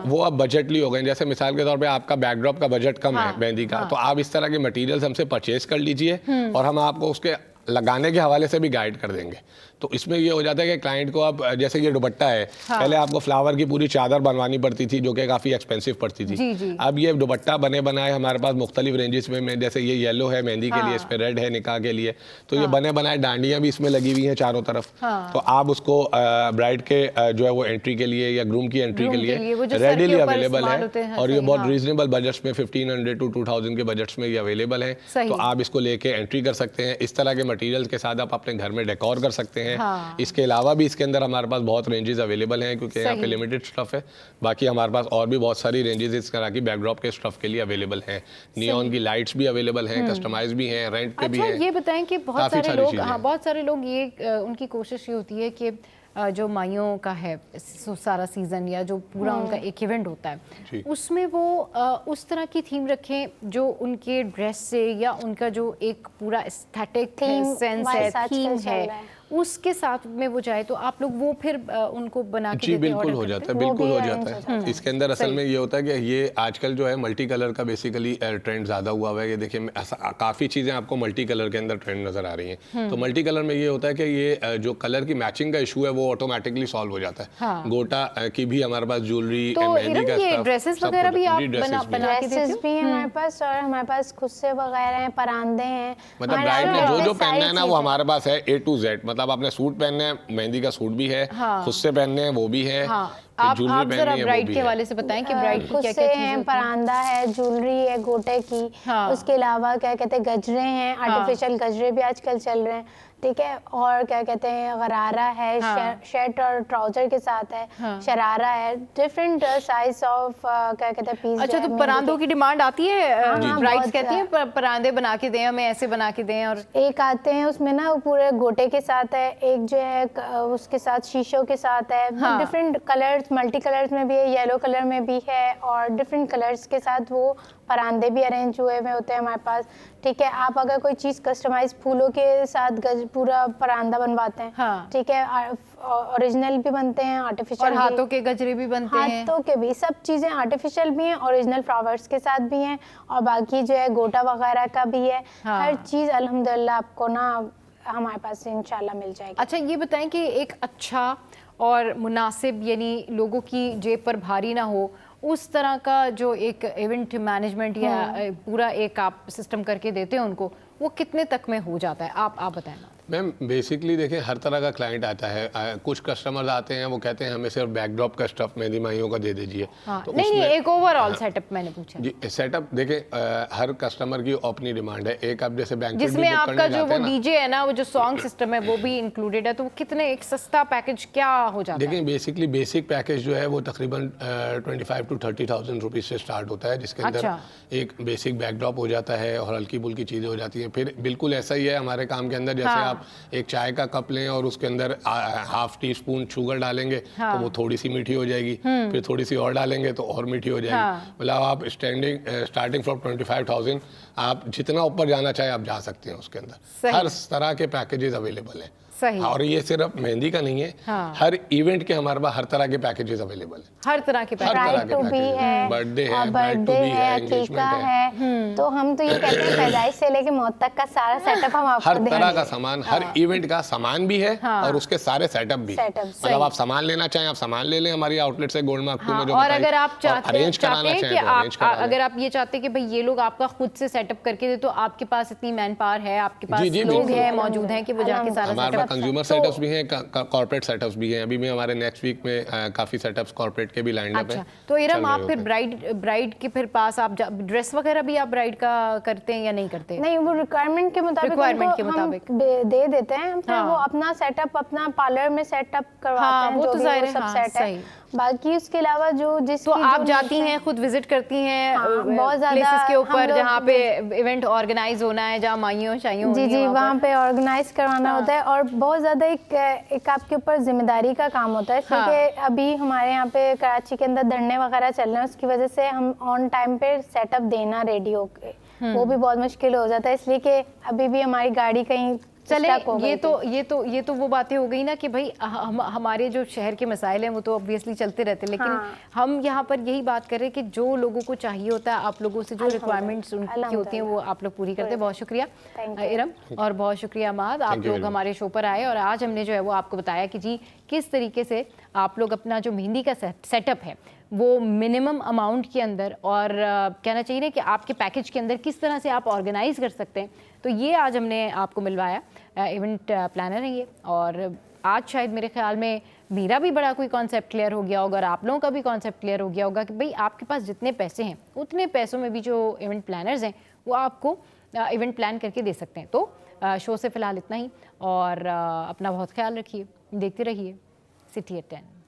वो अब बजटली हो गए। जैसे मिसाल के तौर पे आपका बैकड्रॉप का बजट कम है मेहंदी का, तो आप इस तरह के मटेरियल्स हमसे परचेज कर लीजिए और हम आपको उसके लगाने के हवाले से भी गाइड कर देंगे। तो इसमें ये हो जाता है कि क्लाइंट को आप, जैसे ये दुपट्टा है, पहले आपको फ्लावर की पूरी चादर बनवानी पड़ती थी जो कि काफ़ी एक्सपेंसिव पड़ती थी। अब ये दुपट्टा बने बनाए हमारे पास मुख्तलिफ रेंजेस में, जैसे ये येलो है मेहंदी के लिए, इसमें रेड है निकाह के लिए, तो ये बने बनाए डांडियाँ भी इसमें लगी हुई हैं चारों तरफ। तो आप उसको ब्राइड के जो है वो एंट्री के लिए या ग्रूम की एंट्री के लिए रेडीली अवेलेबल है और ये बहुत रीजनेबल बजट्स में 1500 to 2000 के बजट्स में ये अवेलेबल है। तो आप इसको लेके एंट्री कर सकते हैं। इस तरह के मटीरियल के साथ आप अपने घर में डेकोर कर सकते हैं। इसके अलावा भी इसके अंदर हमारे पास बहुत रेंजेस अवेलेबल हैं, क्योंकि यहाँ पे लिमिटेड स्टफ है। बाकी हमारे पास और भी बहुत सारी रेंजेस इस तरह की बैकड्रॉप के स्टफ के लिए अवेलेबल हैं। नियॉन की लाइट्स भी अवेलेबल हैं, कस्टमाइज भी हैं, रेंट पे भी हैं। ये बताएं कि बहुत सारे लोग ये उनकी कोशिश ये होती है कि जो माइयों का है सारा सीज़न या जो पूरा उनका एक इवेंट होता है उसमें वो उस तरह की थीम रखें जो उनके ड्रेस से या उनका जो एक पूरा एस्थेटिक सेंस है, थीम है, उसके साथ में वो जाए, तो आप लोग वो फिर उनको बना के बिल्कुल हो जाता है, बिल्कुल हो जाता है। इसके अंदर असल में ये होता है कि ये आजकल जो है मल्टी कलर का बेसिकली ट्रेंड ज़्यादा हुआ है। ये देखिए काफ़ी चीज़ें आपको मल्टी कलर के अंदर ट्रेंड नज़र आ रही हैं। तो मल्टी कलर में ये होता है कि ये जो कलर की मैचिंग का इशू है वो ऑटोमेटिकली सॉल्व हो जाता है। गोटा की भी हमारे पास ज्वेलरी, मेहंदी का ड्रेसेस वगैरह भी आप बना के देते भी हैं हमारे पास, और हमारे पास खुस्से वगैरह हैं, परांदे हैं। मतलब ब्राइड ने जो पहनना है ना वो हमारे पास है A to Z। मतलब आपने सूट पहनना है, मेहंदी का सूट भी है, खुस्से पहनने हैं वो भी है। आप जरा ब्राइड के हवाले से बताएं कि ब्राइड की क्या-क्या चीजें हैं। परांदा है, ज्वेलरी है गोटे की, उसके अलावा क्या कहते हैं गजरे हैं, आर्टिफिशियल गजरे भी आजकल चल रहे हैं, ठीक है। और क्या कहते हैं गरारा है, शर्ट और ट्राउजर के साथ है, शरारा है, डिफरेंट साइज ऑफ क्या कहते हैं पीस। अच्छा, तो परांदों की डिमांड आती है? ब्राइड्स कहती हैं परांदे बना के दें हमें, ऐसे बना के दें। और एक आते हैं उसमें ना पूरे गोटे के साथ है, एक जो है उसके साथ शीशों के साथ है, डिफरेंट कलर्स, मल्टी कलर्स में भी है, येलो कलर में भी है, और डिफरेंट कलर्स के साथ वो परांदे भी अरेंज हुए हुए होते हैं हमारे पास, ठीक है। आप अगर कोई चीज़ कस्टमाइज फूलों के साथ पूरा परांदा बनवाते हैं, ठीक है, ओरिजिनल भी बनते हैं, आर्टिफिशियल, और हाथों के गजरे भी बनते हैं, हाथों के भी सब चीज़ें आर्टिफिशियल भी हैं, ओरिजिनल फ्लावर्स के साथ भी हैं, और बाकी जो है गोटा वगैरह का भी है। हर चीज़ अल्हम्दुलिल्लाह आपको ना हमारे पास इंशाल्लाह मिल जाएगी। अच्छा, ये बताएं कि एक अच्छा और मुनासिब, यानी लोगों की जेब पर भारी ना हो, उस तरह का जो एक इवेंट मैनेजमेंट या पूरा एक आप सिस्टम करके देते हैं उनको, वो कितने तक में हो जाता है? आप बताएं ना। मैम बेसिकली देखिए हर तरह का क्लाइंट आता है। कुछ कस्टमर्स आते हैं वो कहते हैं हमें सिर्फ बैकड्रॉप का स्टफ मेहंदी माइयों का दे दीजिए। तो नहीं, एक ओवरऑल सेटअप मैंने पूछा जी। सेटअप देखिए हर कस्टमर की अपनी डिमांड है। एक आप जैसे बैंक जिसमें आपका जो वो डीजे है ना, वो जो सॉन्ग सिस्टम है वो भी इंक्लूडेड है, तो वो कितने एक सस्ता पैकेज क्या हो जाता है? देखिए बेसिकली बेसिक पैकेज जो है वो तकरीबन 25 to 30,000 रुपीज से स्टार्ट होता है, जिसके अंदर एक बेसिक बैकड्रॉप हो जाता है और हल्की फुल्की चीज़ें हो जाती हैं। फिर बिल्कुल ऐसा ही है हमारे काम के अंदर, जैसे आप एक चाय का कप लें और उसके अंदर हाफ टी स्पून शुगर डालेंगे तो वो थोड़ी सी मीठी हो जाएगी, फिर थोड़ी सी और डालेंगे तो और मीठी हो जाएगी। मतलब आप स्टार्टिंग फ्रॉम 25,000 आप जितना ऊपर जाना चाहे आप जा सकते हैं उसके अंदर। हर तरह के पैकेजेस अवेलेबल हैं। सही। और ये सिर्फ मेहंदी का नहीं है, हर इवेंट के हमारे पास हर तरह के पैकेजेस अवेलेबल हैं। हर तरह के ब्राइड टू बी है, बर्थडे है, बर्थडे है, अकीका है, तो हम तो ये कहते हैं पैदाइश से लेके मौत तक का सारा सेटअप हम आपको हर तरह का सामान, हर इवेंट का सामान भी है और उसके सारे सेटअप भी। मतलब आप सामान लेना चाहें आप सामान ले लें हमारी आउटलेट से, गोल्ड मार्क 2 में जो और अगर आप अरेंज कराना चाहें तो अरेंज करा लें। अगर आप ये चाहते हैं कि भाई ये लोग आपका खुद से सेटअप करके दे, तो आपके पास इतनी मैन पावर है, आपके पास लोग हैं मौजूद हैं कि वो जाके सारा हमारे पास कंज्यूमर सेटअप्स भी हैं, कॉर्पोरेट सेटअप्स भी हैं। अभी भी हमारे नेक्स्ट वीक में काफी सेटअप्स कॉर्पोरेट के भी लाइन अप हैं। तो इरम आप फिर ब्राइड के फिर पास आप ड्रेस वगैरह भी आप ब्राइड का करते हैं या नहीं करते? नहीं, वो रिक्वायरमेंट के मुताबिक हम दे देते हैं, फिर वो अपना सेटअप अपना पार्लर में सेटअप करवाते हैं, वो जो तो भी जाहिर वो सब है, सेट है। बाकी उसके अलावा जो जिस तो आप जाती हैं खुद विजिट करती हैं बहुत ज्यादा प्लेसेस के ऊपर जहाँ पे इवेंट ऑर्गेनाइज होना है, जहाँ माइयों शाइयों जी वहाँ पे ऑर्गेनाइज करवाना होता है, और बहुत ज़्यादा एक आपके ऊपर जिम्मेदारी का काम होता है, क्योंकि अभी हमारे यहाँ पे कराची के अंदर धरने वगैरह चल रहे हैं, उसकी वजह से हम ऑन टाइम पे सेटअप देना रेडी हो के वो भी बहुत मुश्किल हो जाता है, इसलिए कि अभी भी हमारी गाड़ी कहीं चले। ये तो वो बातें हो गई ना कि भाई हमारे जो शहर के मसाइल हैं वो तो ऑब्वियसली चलते रहते हैं, लेकिन हम यहाँ पर यही बात कर रहे हैं कि जो लोगों को चाहिए होता है, आप लोगों से जो रिक्वायरमेंट्स उनकी होती हैं वो आप लोग पूरी करते हैं। बहुत शुक्रिया इरम और बहुत शुक्रिया अमाद, आप लोग हमारे शो पर आए और आज हमने जो है वो आपको बताया कि जी किस तरीके से आप लोग अपना जो मेहंदी का सेटअप है वो मिनिमम अमाउंट के अंदर और कहना चाहिए ना कि आपके पैकेज के अंदर किस तरह से आप ऑर्गेनाइज कर सकते हैं, तो ये आज हमने आपको मिलवाया। इवेंट प्लानर है ये, और आज शायद मेरे ख्याल में मेरा भी बड़ा कोई कॉन्सेप्ट क्लियर हो गया होगा और आप लोगों का भी कॉन्सेप्ट क्लियर हो गया होगा कि भाई आपके पास जितने पैसे हैं उतने पैसों में भी जो इवेंट प्लानर्स हैं वो आपको इवेंट प्लान करके दे सकते हैं। तो शो से फ़िलहाल इतना ही, और अपना बहुत ख्याल रखिए, देखते रहिए सिटी एट 10।